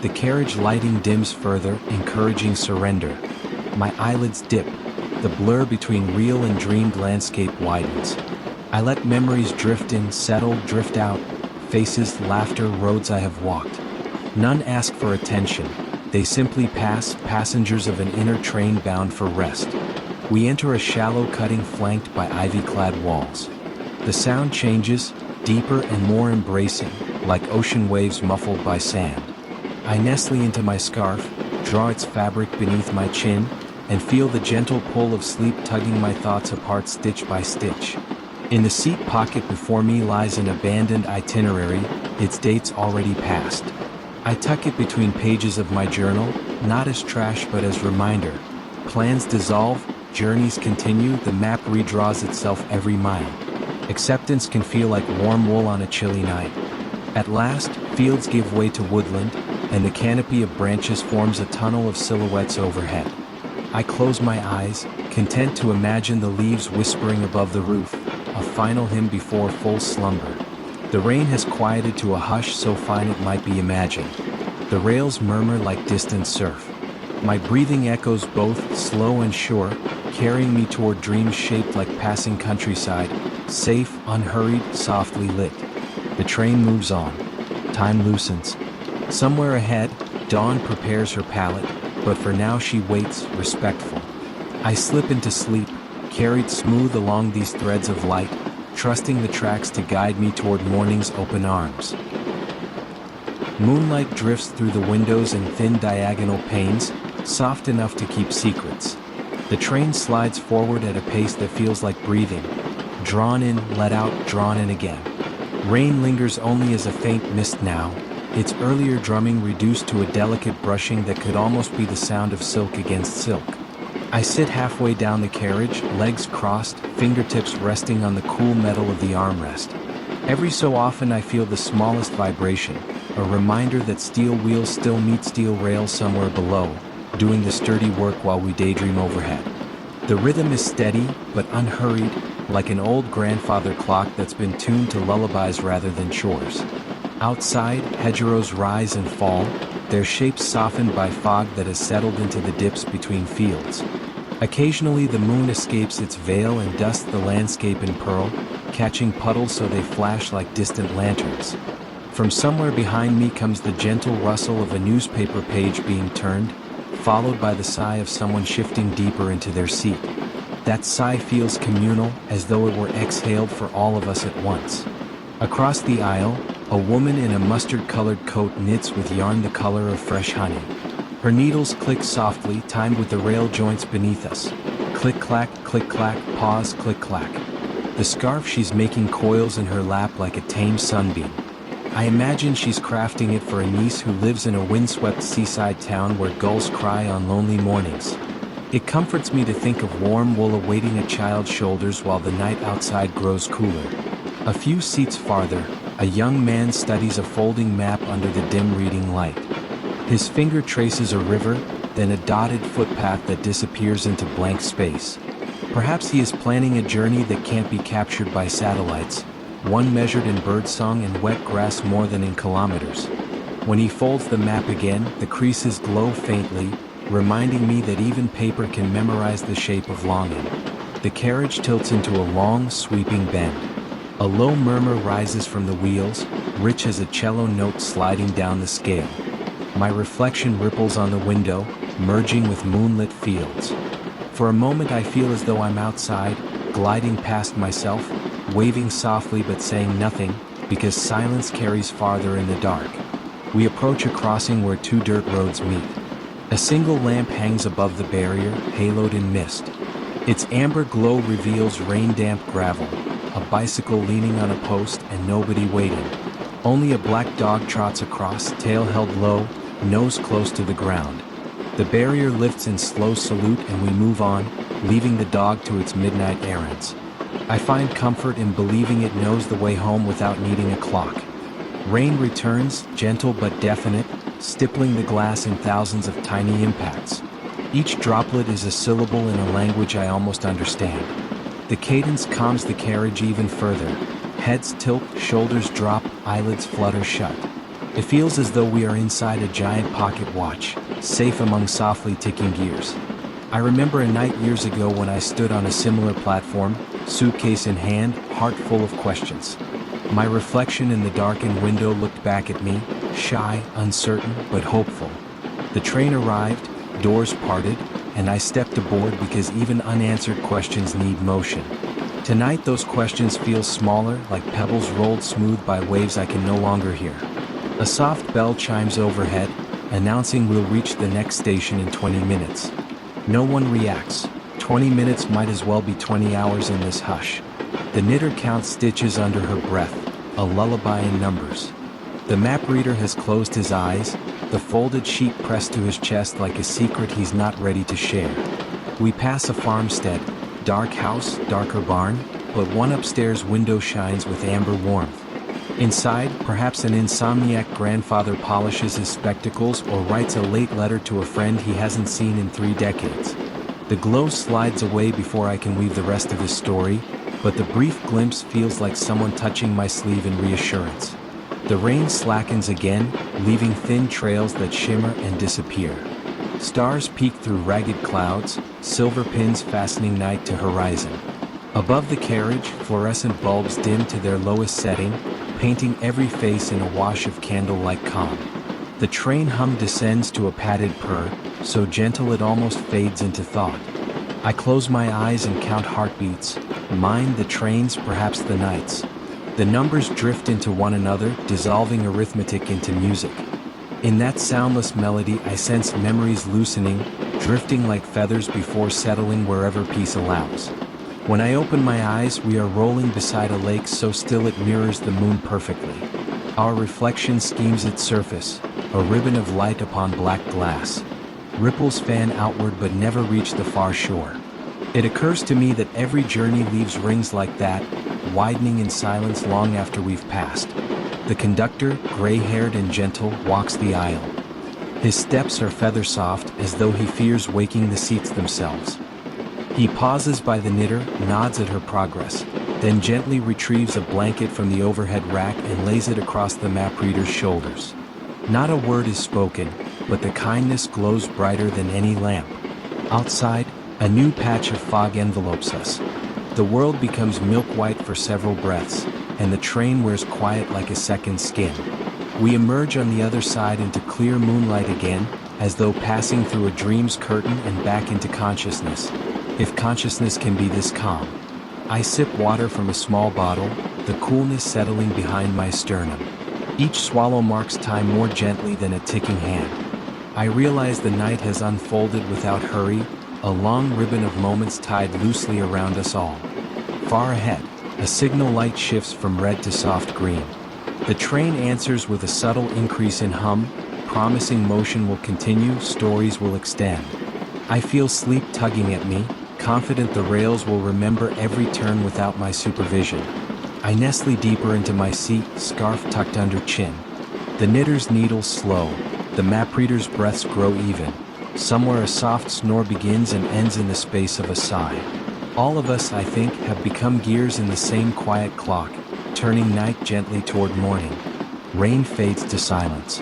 The carriage lighting dims further, encouraging surrender. My eyelids dip. The blur between real and dreamed landscape widens. I let memories drift in, settle, drift out. Faces, laughter, roads I have walked. None ask for attention. They simply pass, passengers of an inner train bound for rest. We enter a shallow cutting flanked by ivy-clad walls. The sound changes, deeper and more embracing, like ocean waves muffled by sand. I nestle into my scarf, draw its fabric beneath my chin, and feel the gentle pull of sleep tugging my thoughts apart stitch by stitch. In the seat pocket before me lies an abandoned itinerary, its dates already past. I tuck it between pages of my journal, not as trash but as reminder. Plans dissolve, journeys continue, the map redraws itself every mile. Acceptance can feel like warm wool on a chilly night. At last, fields give way to woodland, and the canopy of branches forms a tunnel of silhouettes overhead. I close my eyes, content to imagine the leaves whispering above the roof, a final hymn before full slumber. The rain has quieted to a hush so fine it might be imagined. The rails murmur like distant surf. My breathing echoes both slow and sure, carrying me toward dreams shaped like passing countryside, safe, unhurried, softly lit. The train moves on. Time loosens. Somewhere ahead, dawn prepares her pallet, but for now she waits, respectful. I slip into sleep, carried smooth along these threads of light, trusting the tracks to guide me toward morning's open arms. Moonlight drifts through the windows in thin diagonal panes, soft enough to keep secrets. The train slides forward at a pace that feels like breathing. Drawn in, let out, drawn in again. Rain lingers only as a faint mist now, its earlier drumming reduced to a delicate brushing that could almost be the sound of silk against silk. I sit halfway down the carriage, legs crossed, fingertips resting on the cool metal of the armrest. Every so often I feel the smallest vibration, a reminder that steel wheels still meet steel rails somewhere below, doing the sturdy work while we daydream overhead. The rhythm is steady, but unhurried, like an old grandfather clock that's been tuned to lullabies rather than chores. Outside, hedgerows rise and fall, their shapes softened by fog that has settled into the dips between fields. Occasionally the moon escapes its veil and dusts the landscape in pearl, catching puddles so they flash like distant lanterns. From somewhere behind me comes the gentle rustle of a newspaper page being turned, followed by the sigh of someone shifting deeper into their seat. That sigh feels communal, as though it were exhaled for all of us at once. Across the aisle, a woman in a mustard-colored coat knits with yarn the color of fresh honey. Her needles click softly, timed with the rail joints beneath us. Click-clack, pause, click-clack. The scarf she's making coils in her lap like a tame sunbeam. I imagine she's crafting it for a niece who lives in a windswept seaside town where gulls cry on lonely mornings. It comforts me to think of warm wool awaiting a child's shoulders while the night outside grows cooler. A few seats farther, a young man studies a folding map under the dim reading light. His finger traces a river, then a dotted footpath that disappears into blank space. Perhaps he is planning a journey that can't be captured by satellites, one measured in birdsong and wet grass more than in kilometers. When he folds the map again, the creases glow faintly, reminding me that even paper can memorize the shape of longing. The carriage tilts into a long, sweeping bend. A low murmur rises from the wheels, rich as a cello note sliding down the scale. My reflection ripples on the window, merging with moonlit fields. For a moment I feel as though I'm outside, gliding past myself, waving softly but saying nothing, because silence carries farther in the dark. We approach a crossing where two dirt roads meet. A single lamp hangs above the barrier, haloed in mist. Its amber glow reveals rain-damp gravel, a bicycle leaning on a post and nobody waiting. Only a black dog trots across, tail held low, nose close to the ground. The barrier lifts in slow salute and we move on, leaving the dog to its midnight errands. I find comfort in believing it knows the way home without needing a clock. Rain returns, gentle but definite, stippling the glass in thousands of tiny impacts. Each droplet is a syllable in a language I almost understand. The cadence calms the carriage even further. Heads tilt, shoulders drop, eyelids flutter shut. It feels as though we are inside a giant pocket watch, safe among softly ticking gears. I remember a night years ago when I stood on a similar platform, suitcase in hand, heart full of questions. My reflection in the darkened window looked back at me, shy, uncertain, but hopeful. The train arrived, doors parted, and I stepped aboard because even unanswered questions need motion. Tonight those questions feel smaller, like pebbles rolled smooth by waves I can no longer hear. A soft bell chimes overhead, announcing we'll reach the next station in 20 minutes. No one reacts. 20 minutes might as well be 20 hours in this hush. The knitter counts stitches under her breath, a lullaby in numbers. The map reader has closed his eyes, the folded sheet pressed to his chest like a secret he's not ready to share. We pass a farmstead, dark house, darker barn, but one upstairs window shines with amber warmth. Inside, perhaps an insomniac grandfather polishes his spectacles or writes a late letter to a friend he hasn't seen in 3 decades. The glow slides away before I can weave the rest of his story, but the brief glimpse feels like someone touching my sleeve in reassurance. The rain slackens again, leaving thin trails that shimmer and disappear. Stars peek through ragged clouds, silver pins fastening night to horizon. Above the carriage, fluorescent bulbs dim to their lowest setting, painting every face in a wash of candle-like calm. The train hum descends to a padded purr, so gentle it almost fades into thought. I close my eyes and count heartbeats, mine the train's, perhaps the night's. The numbers drift into one another, dissolving arithmetic into music. In that soundless melody I sense memories loosening, drifting like feathers before settling wherever peace allows. When I open my eyes, we are rolling beside a lake so still it mirrors the moon perfectly. Our reflection schemes its surface, a ribbon of light upon black glass. Ripples fan outward but never reach the far shore. It occurs to me that every journey leaves rings like that, widening in silence long after we've passed. The conductor, gray-haired and gentle, walks the aisle. His steps are feather-soft, as though he fears waking the seats themselves. He pauses by the knitter, nods at her progress, then gently retrieves a blanket from the overhead rack and lays it across the map reader's shoulders. Not a word is spoken, but the kindness glows brighter than any lamp. Outside, a new patch of fog envelopes us. The world becomes milk-white for several breaths, and the train wears quiet like a second skin. We emerge on the other side into clear moonlight again, as though passing through a dream's curtain and back into consciousness. If consciousness can be this calm. I sip water from a small bottle, the coolness settling behind my sternum. Each swallow marks time more gently than a ticking hand. I realize the night has unfolded without hurry, a long ribbon of moments tied loosely around us all. Far ahead, a signal light shifts from red to soft green. The train answers with a subtle increase in hum, promising motion will continue, stories will extend. I feel sleep tugging at me, confident the rails will remember every turn without my supervision. I nestle deeper into my seat, scarf tucked under chin. The knitter's needles slow, the map reader's breaths grow even. Somewhere a soft snore begins and ends in the space of a sigh. All of us, I think, have become gears in the same quiet clock, turning night gently toward morning. Rain fades to silence.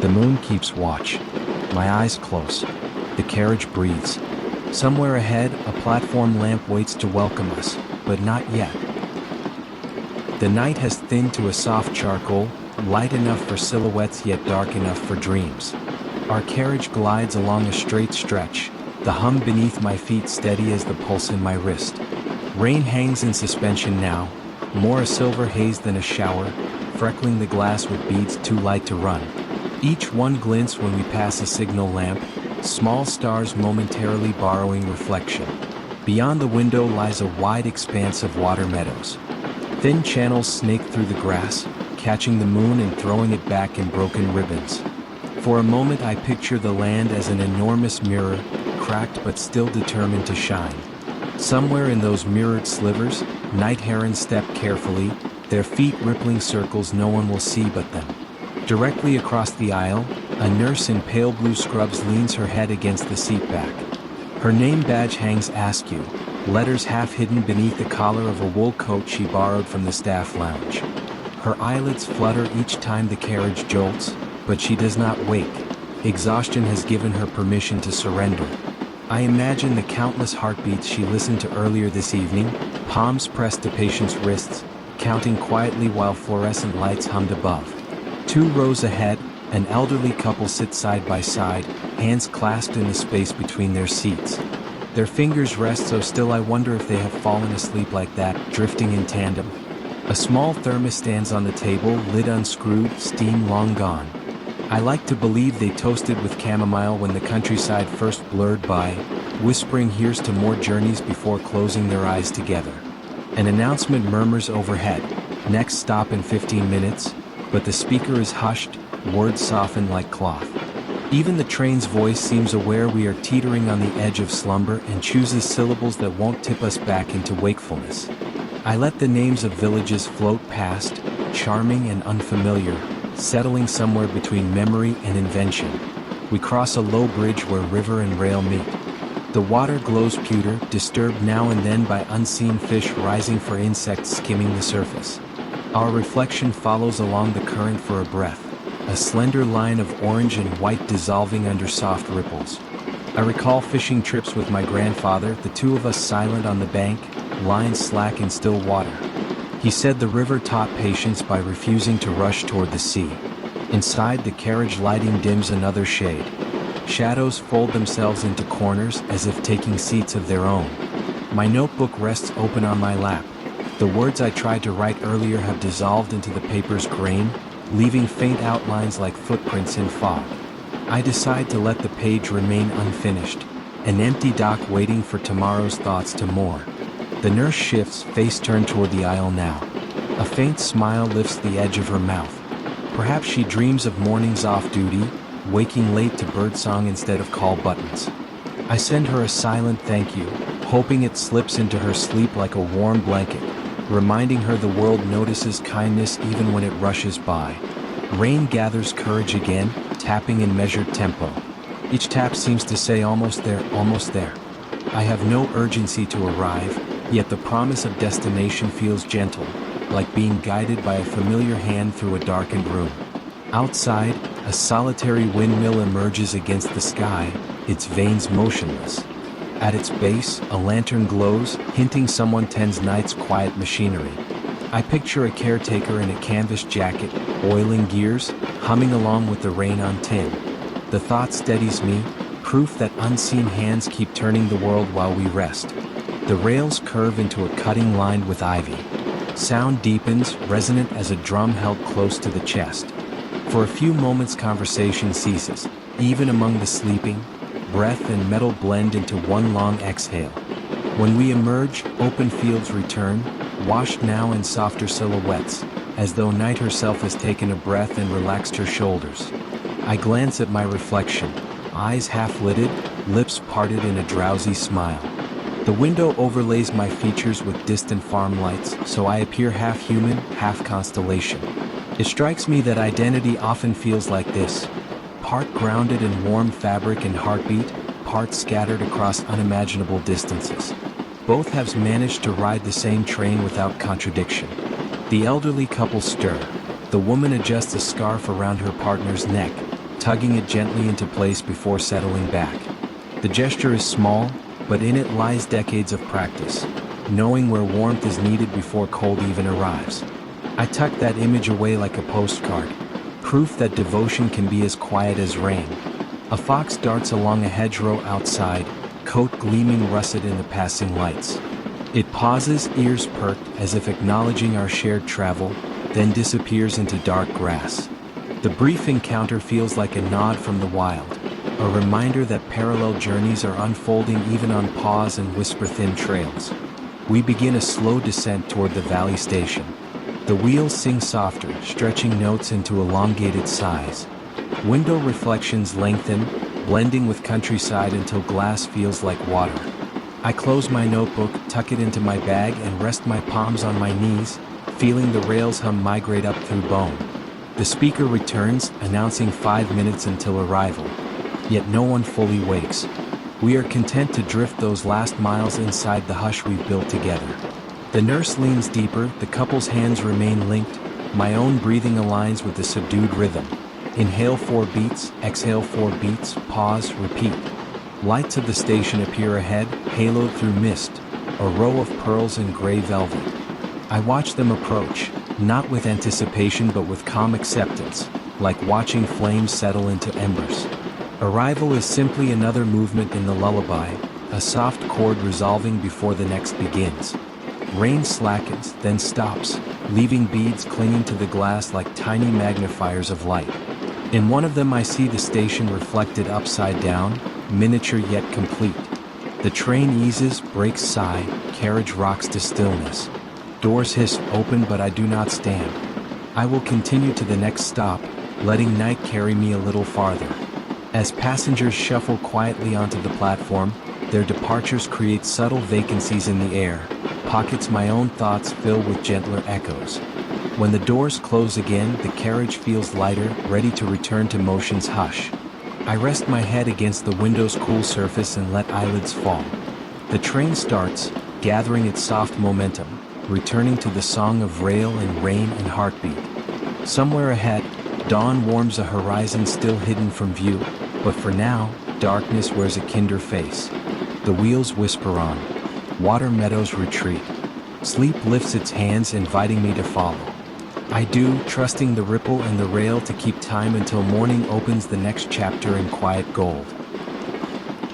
The moon keeps watch. My eyes close. The carriage breathes. Somewhere ahead, a platform lamp waits to welcome us, but not yet. The night has thinned to a soft charcoal, light enough for silhouettes yet dark enough for dreams. Our carriage glides along a straight stretch, the hum beneath my feet steady as the pulse in my wrist. Rain hangs in suspension now, more a silver haze than a shower, freckling the glass with beads too light to run. Each one glints when we pass a signal lamp, small stars momentarily borrowing reflection. Beyond the window lies a wide expanse of water meadows. Thin channels snake through the grass, catching the moon and throwing it back in broken ribbons. For a moment I picture the land as an enormous mirror, cracked but still determined to shine. Somewhere in those mirrored slivers, night herons step carefully, their feet rippling circles no one will see but them. Directly across the aisle, a nurse in pale blue scrubs leans her head against the seat back. Her name badge hangs askew, letters half hidden beneath the collar of a wool coat she borrowed from the staff lounge. Her eyelids flutter each time the carriage jolts, but she does not wake. Exhaustion has given her permission to surrender. I imagine the countless heartbeats she listened to earlier this evening, palms pressed to patients' wrists, counting quietly while fluorescent lights hummed above. 2 rows ahead, an elderly couple sit side by side, hands clasped in the space between their seats. Their fingers rest so still I wonder if they have fallen asleep like that, drifting in tandem. A small thermos stands on the table, lid unscrewed, steam long gone. I like to believe they toasted with chamomile when the countryside first blurred by, whispering here's to more journeys before closing their eyes together. An announcement murmurs overhead, next stop in 15 minutes, but the speaker is hushed, words soften like cloth. Even the train's voice seems aware we are teetering on the edge of slumber and chooses syllables that won't tip us back into wakefulness. I let the names of villages float past, charming and unfamiliar, settling somewhere between memory and invention. We cross a low bridge where river and rail meet. The water glows pewter, disturbed now and then by unseen fish rising for insects skimming the surface. Our reflection follows along the current for a breath, a slender line of orange and white dissolving under soft ripples. I recall fishing trips with my grandfather, the 2 of us silent on the bank, lines slack in still water. He said the river taught patience by refusing to rush toward the sea. Inside, the carriage lighting dims another shade. Shadows fold themselves into corners as if taking seats of their own. My notebook rests open on my lap. The words I tried to write earlier have dissolved into the paper's grain, leaving faint outlines like footprints in fog. I decide to let the page remain unfinished, an empty dock waiting for tomorrow's thoughts to moor. The nurse shifts, face turned toward the aisle now. A faint smile lifts the edge of her mouth. Perhaps she dreams of mornings off duty, waking late to birdsong instead of call buttons. I send her a silent thank you, hoping it slips into her sleep like a warm blanket, reminding her the world notices kindness even when it rushes by. Rain gathers courage again, tapping in measured tempo. Each tap seems to say almost there, almost there. I have no urgency to arrive, yet the promise of destination feels gentle, like being guided by a familiar hand through a darkened room. Outside, a solitary windmill emerges against the sky, its vanes motionless. At its base, a lantern glows, hinting someone tends night's quiet machinery. I picture a caretaker in a canvas jacket, oiling gears, humming along with the rain on tin. The thought steadies me, proof that unseen hands keep turning the world while we rest. The rails curve into a cutting lined with ivy. Sound deepens, resonant as a drum held close to the chest. For a few moments conversation ceases, even among the sleeping. Breath and metal blend into one long exhale. When we emerge, open fields return, washed now in softer silhouettes, as though night herself has taken a breath and relaxed her shoulders. I glance at my reflection, eyes half-lidded, lips parted in a drowsy smile. The window overlays my features with distant farm lights, so I appear half human, half constellation. It strikes me that identity often feels like this, part grounded in warm fabric and heartbeat, part scattered across unimaginable distances. Both have managed to ride the same train without contradiction. The elderly couple stir. The woman adjusts a scarf around her partner's neck, tugging it gently into place before settling back. The gesture is small, but in it lies decades of practice, knowing where warmth is needed before cold even arrives. I tuck that image away like a postcard, proof that devotion can be as quiet as rain. A fox darts along a hedgerow outside, coat gleaming russet in the passing lights. It pauses, ears perked, as if acknowledging our shared travel, then disappears into dark grass. The brief encounter feels like a nod from the wild, a reminder that parallel journeys are unfolding even on pause and whisper-thin trails. We begin a slow descent toward the valley station. The wheels sing softer, stretching notes into elongated sighs. Window reflections lengthen, blending with countryside until glass feels like water. I close my notebook, tuck it into my bag, and rest my palms on my knees, feeling the rails hum migrate up through bone. The speaker returns, announcing 5 minutes until arrival. Yet no one fully wakes. We are content to drift those last miles inside the hush we've built together. The nurse leans deeper, the couple's hands remain linked, my own breathing aligns with the subdued rhythm. Inhale 4 beats, exhale 4 beats, pause, repeat. Lights of the station appear ahead, haloed through mist, a row of pearls and gray velvet. I watch them approach, not with anticipation but with calm acceptance, like watching flames settle into embers. Arrival is simply another movement in the lullaby, a soft chord resolving before the next begins. Rain slackens, then stops, leaving beads clinging to the glass like tiny magnifiers of light. In one of them I see the station reflected upside down, miniature yet complete. The train eases, brakes sigh, carriage rocks to stillness. Doors hiss open, but I do not stand. I will continue to the next stop, letting night carry me a little farther. As passengers shuffle quietly onto the platform, their departures create subtle vacancies in the air, pockets my own thoughts fill with gentler echoes. When the doors close again, the carriage feels lighter, ready to return to motion's hush. I rest my head against the window's cool surface and let eyelids fall. The train starts, gathering its soft momentum, returning to the song of rail and rain and heartbeat. Somewhere ahead, dawn warms a horizon still hidden from view, but for now, darkness wears a kinder face. The wheels whisper on. Water meadows retreat. Sleep lifts its hands, inviting me to follow. I do, trusting the ripple and the rail to keep time until morning opens the next chapter in quiet gold.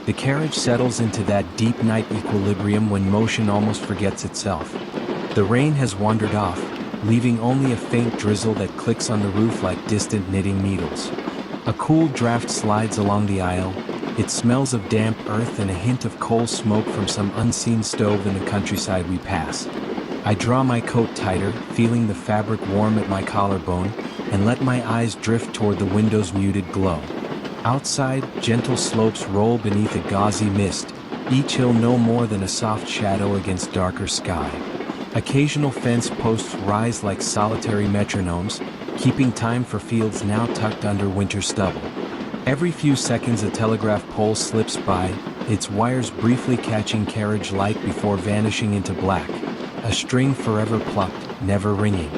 The carriage settles into that deep night equilibrium when motion almost forgets itself. The rain has wandered off, leaving only a faint drizzle that clicks on the roof like distant knitting needles. A cool draft slides along the aisle. It smells of damp earth and a hint of coal smoke from some unseen stove in the countryside we pass. I draw my coat tighter, feeling the fabric warm at my collarbone, and let my eyes drift toward the window's muted glow. Outside, gentle slopes roll beneath a gauzy mist, each hill no more than a soft shadow against darker sky. Occasional fence posts rise like solitary metronomes, keeping time for fields now tucked under winter stubble. Every few seconds a telegraph pole slips by, its wires briefly catching carriage light before vanishing into black. A string forever plucked, never ringing.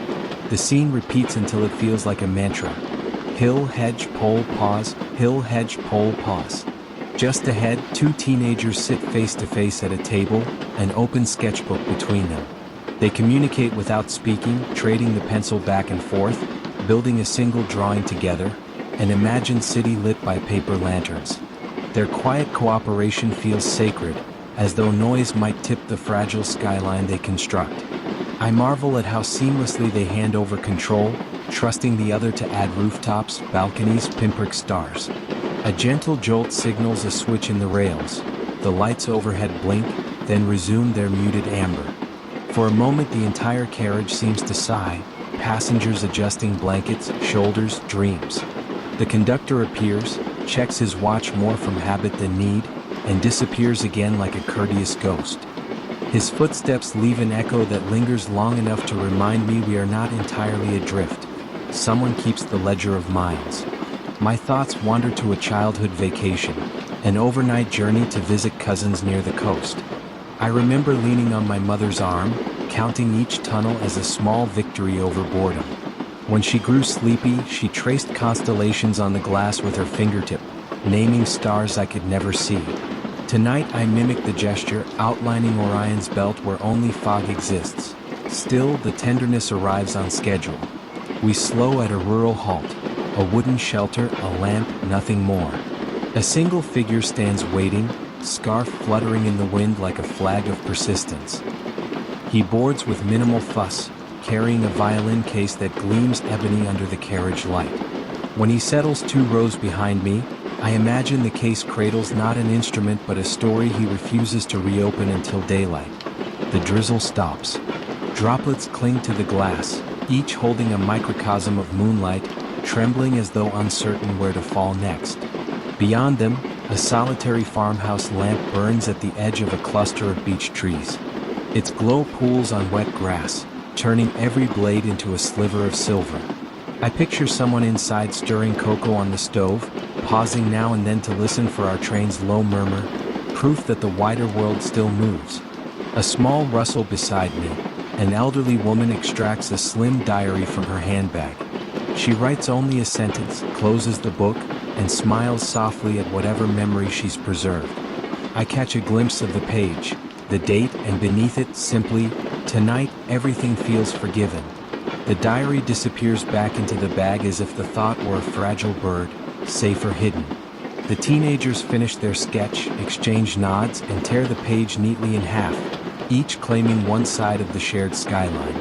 The scene repeats until it feels like a mantra. Hill, hedge, pole, pause, hill, hedge, pole, pause. Just ahead, 2 teenagers sit face to face at a table, an open sketchbook between them. They communicate without speaking, trading the pencil back and forth, building a single drawing together, an imagined city lit by paper lanterns. Their quiet cooperation feels sacred, as though noise might tip the fragile skyline they construct. I marvel at how seamlessly they hand over control, trusting the other to add rooftops, balconies, pinprick stars. A gentle jolt signals a switch in the rails. The lights overhead blink, then resume their muted amber. For a moment the entire carriage seems to sigh, passengers adjusting blankets, shoulders, dreams. The conductor appears, checks his watch more from habit than need, and disappears again like a courteous ghost. His footsteps leave an echo that lingers long enough to remind me we are not entirely adrift. Someone keeps the ledger of miles. My thoughts wander to a childhood vacation, an overnight journey to visit cousins near the coast. I remember leaning on my mother's arm, counting each tunnel as a small victory over boredom. When she grew sleepy, she traced constellations on the glass with her fingertip, naming stars I could never see. Tonight I mimic the gesture, outlining Orion's belt where only fog exists. Still, the tenderness arrives on schedule. We slow at a rural halt, a wooden shelter, a lamp, nothing more. A single figure stands waiting, scarf fluttering in the wind like a flag of persistence. He boards with minimal fuss, carrying a violin case that gleams ebony under the carriage light. When he settles 2 rows behind me, I imagine the case cradles not an instrument but a story he refuses to reopen until daylight. The drizzle stops. Droplets cling to the glass, each holding a microcosm of moonlight, trembling as though uncertain where to fall next. Beyond them, a solitary farmhouse lamp burns at the edge of a cluster of beech trees. Its glow pools on wet grass, turning every blade into a sliver of silver. I picture someone inside stirring cocoa on the stove, pausing now and then to listen for our train's low murmur, proof that the wider world still moves. A small rustle beside me, an elderly woman extracts a slim diary from her handbag. She writes only a sentence, closes the book, and smiles softly at whatever memory she's preserved. I catch a glimpse of the page, the date, and beneath it, simply, "Tonight, everything feels forgiven." The diary disappears back into the bag as if the thought were a fragile bird, safe or hidden. The teenagers finish their sketch, exchange nods, and tear the page neatly in half, each claiming one side of the shared skyline.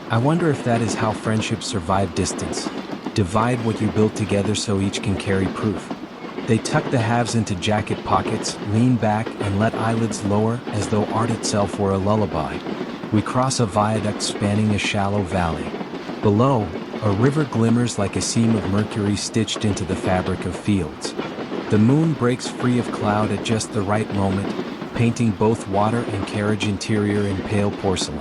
I wonder if that is how friendships survive distance. Divide what you built together so each can carry proof. They tuck the halves into jacket pockets, lean back, and let eyelids lower as though art itself were a lullaby. We cross a viaduct spanning a shallow valley. Below, a river glimmers like a seam of mercury stitched into the fabric of fields. The moon breaks free of cloud at just the right moment, painting both water and carriage interior in pale porcelain.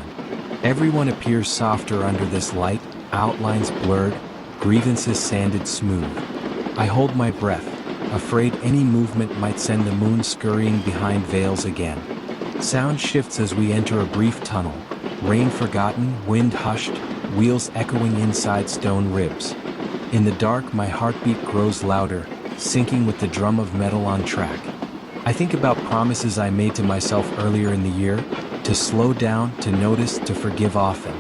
Everyone appears softer under this light, outlines blurred, grievances sanded smooth. I hold my breath, afraid any movement might send the moon scurrying behind veils again. Sound shifts as we enter a brief tunnel, rain forgotten, wind hushed, wheels echoing inside stone ribs. In the dark, my heartbeat grows louder, syncing with the drum of metal on track. I think about promises I made to myself earlier in the year, to slow down, to notice, to forgive often.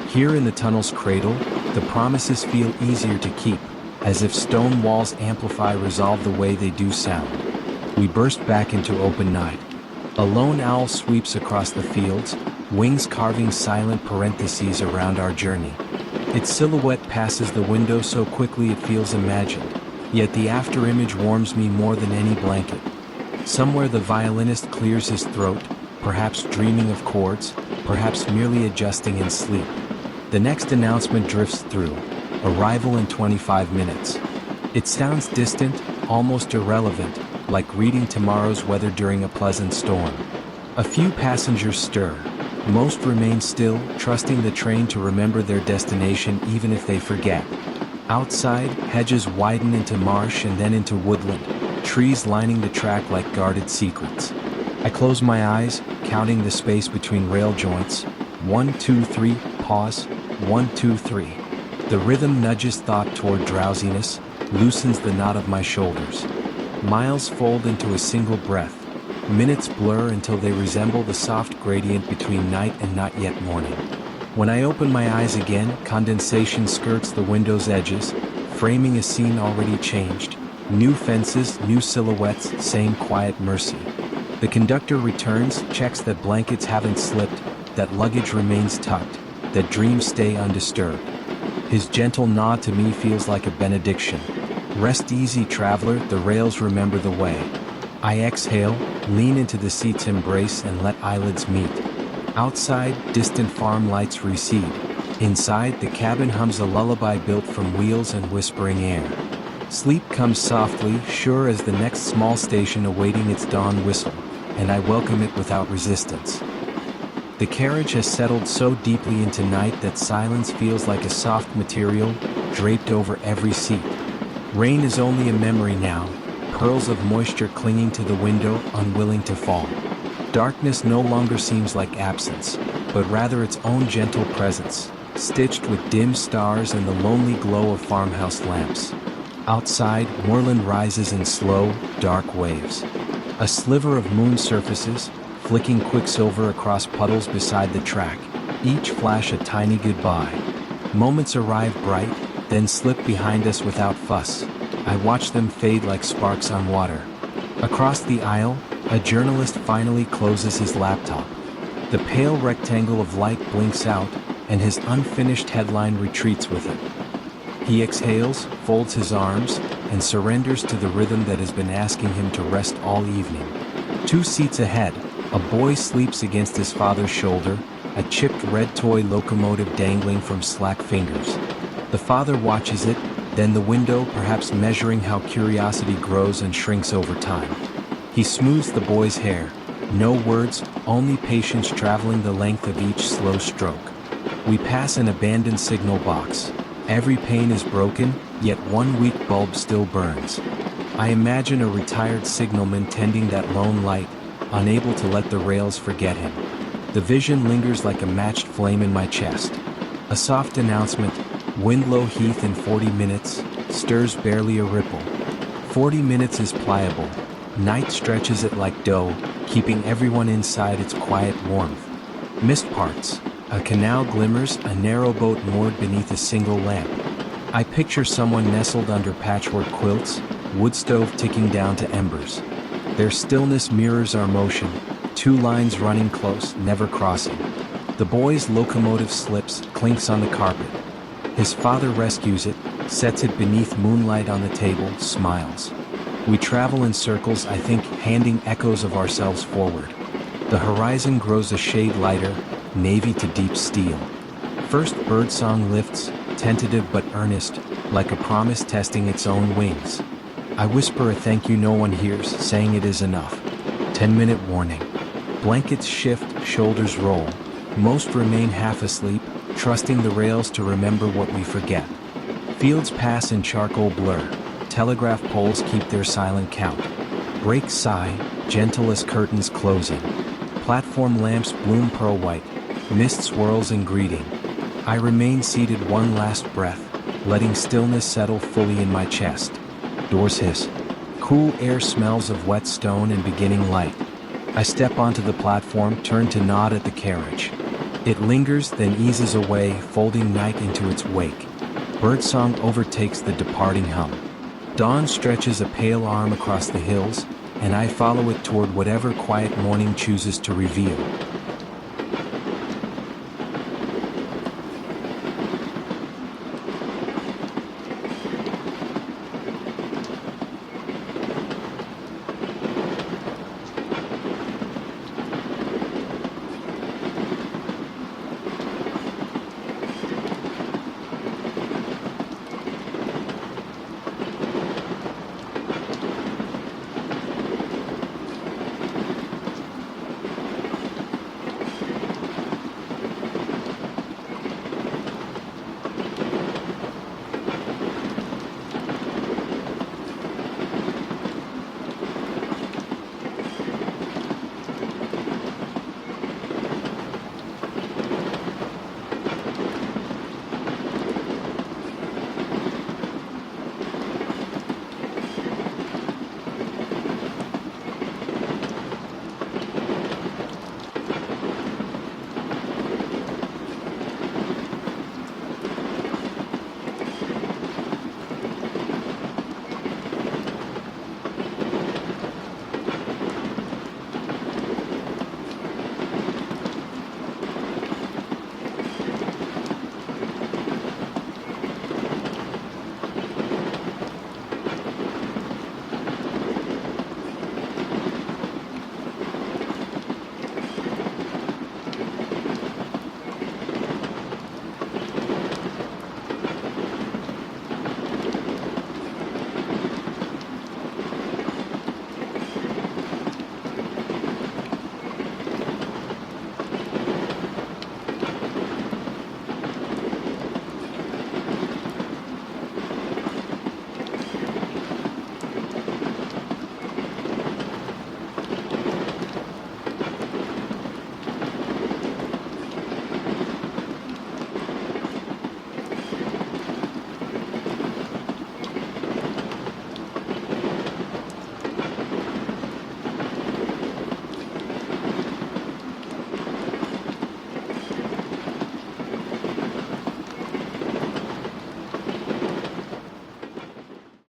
Here in the tunnel's cradle, the promises feel easier to keep, as if stone walls amplify resolve the way they do sound. We burst back into open night. A lone owl sweeps across the fields, wings carving silent parentheses around our journey. Its silhouette passes the window so quickly it feels imagined, yet the afterimage warms me more than any blanket. Somewhere the violinist clears his throat, perhaps dreaming of chords, perhaps merely adjusting in sleep. The next announcement drifts through. Arrival in 25 minutes. It sounds distant, almost irrelevant, like reading tomorrow's weather during a pleasant storm. A few passengers stir. Most remain still, trusting the train to remember their destination even if they forget. Outside, hedges widen into marsh and then into woodland, trees lining the track like guarded secrets. I close my eyes, counting the space between rail joints. 1, 2, 3, pause. 1, 2, 3. The rhythm nudges thought toward drowsiness, loosens the knot of my shoulders. Miles fold into a single breath. Minutes blur until they resemble the soft gradient between night and not yet morning. When I open my eyes again, condensation skirts the window's edges, framing a scene already changed. New fences, new silhouettes, same quiet mercy. The conductor returns, checks that blankets haven't slipped, that luggage remains tucked, that dreams stay undisturbed. His gentle nod to me feels like a benediction. Rest easy, traveler, the rails remember the way. I exhale, lean into the seat's embrace and let eyelids meet. Outside, distant farm lights recede. Inside, the cabin hums a lullaby built from wheels and whispering air. Sleep comes softly, sure as the next small station awaiting its dawn whistle, and I welcome it without resistance. The carriage has settled so deeply into night that silence feels like a soft material, draped over every seat. Rain is only a memory now, pearls of moisture clinging to the window, unwilling to fall. Darkness no longer seems like absence, but rather its own gentle presence, stitched with dim stars and the lonely glow of farmhouse lamps. Outside, moorland rises in slow, dark waves. A sliver of moon surfaces, flicking quicksilver across puddles beside the track, each flash a tiny goodbye. Moments arrive bright, then slip behind us without fuss. I watch them fade like sparks on water. Across the aisle, a journalist finally closes his laptop. The pale rectangle of light blinks out, and his unfinished headline retreats with it. He exhales, folds his arms, and surrenders to the rhythm that has been asking him to rest all evening. 2 seats ahead, a boy sleeps against his father's shoulder, a chipped red toy locomotive dangling from slack fingers. The father watches it, then the window, perhaps measuring how curiosity grows and shrinks over time. He smooths the boy's hair. No words, only patience traveling the length of each slow stroke. We pass an abandoned signal box. Every pane is broken, yet one weak bulb still burns. I imagine a retired signalman tending that lone light, unable to let the rails forget him. The vision lingers like a matched flame in my chest. A soft announcement, Windlow Heath in 40 minutes, stirs barely a ripple. 40 minutes is pliable. Night stretches it like dough, keeping everyone inside its quiet warmth. Missed parts. A canal glimmers, a narrow boat moored beneath a single lamp. I picture someone nestled under patchwork quilts, wood stove ticking down to embers. Their stillness mirrors our motion, two lines running close, never crossing. The boy's locomotive slips, clinks on the carpet. His father rescues it, sets it beneath moonlight on the table, smiles. We travel in circles, I think, handing echoes of ourselves forward. The horizon grows a shade lighter, navy to deep steel. First birdsong lifts, tentative but earnest, like a promise testing its own wings. I whisper a thank you no one hears, saying it is enough. 10-minute warning. Blankets shift, shoulders roll. Most remain half asleep, trusting the rails to remember what we forget. Fields pass in charcoal blur. Telegraph poles keep their silent count. Brakes sigh, gentle as curtains closing. Platform lamps bloom pearl white. Mist swirls in greeting. I remain seated one last breath, letting stillness settle fully in my chest. Doors hiss. Cool air smells of wet stone and beginning light. I step onto the platform, turn to nod at the carriage. It lingers, then eases away, folding night into its wake. Birdsong overtakes the departing hum. Dawn stretches a pale arm across the hills, and I follow it toward whatever quiet morning chooses to reveal.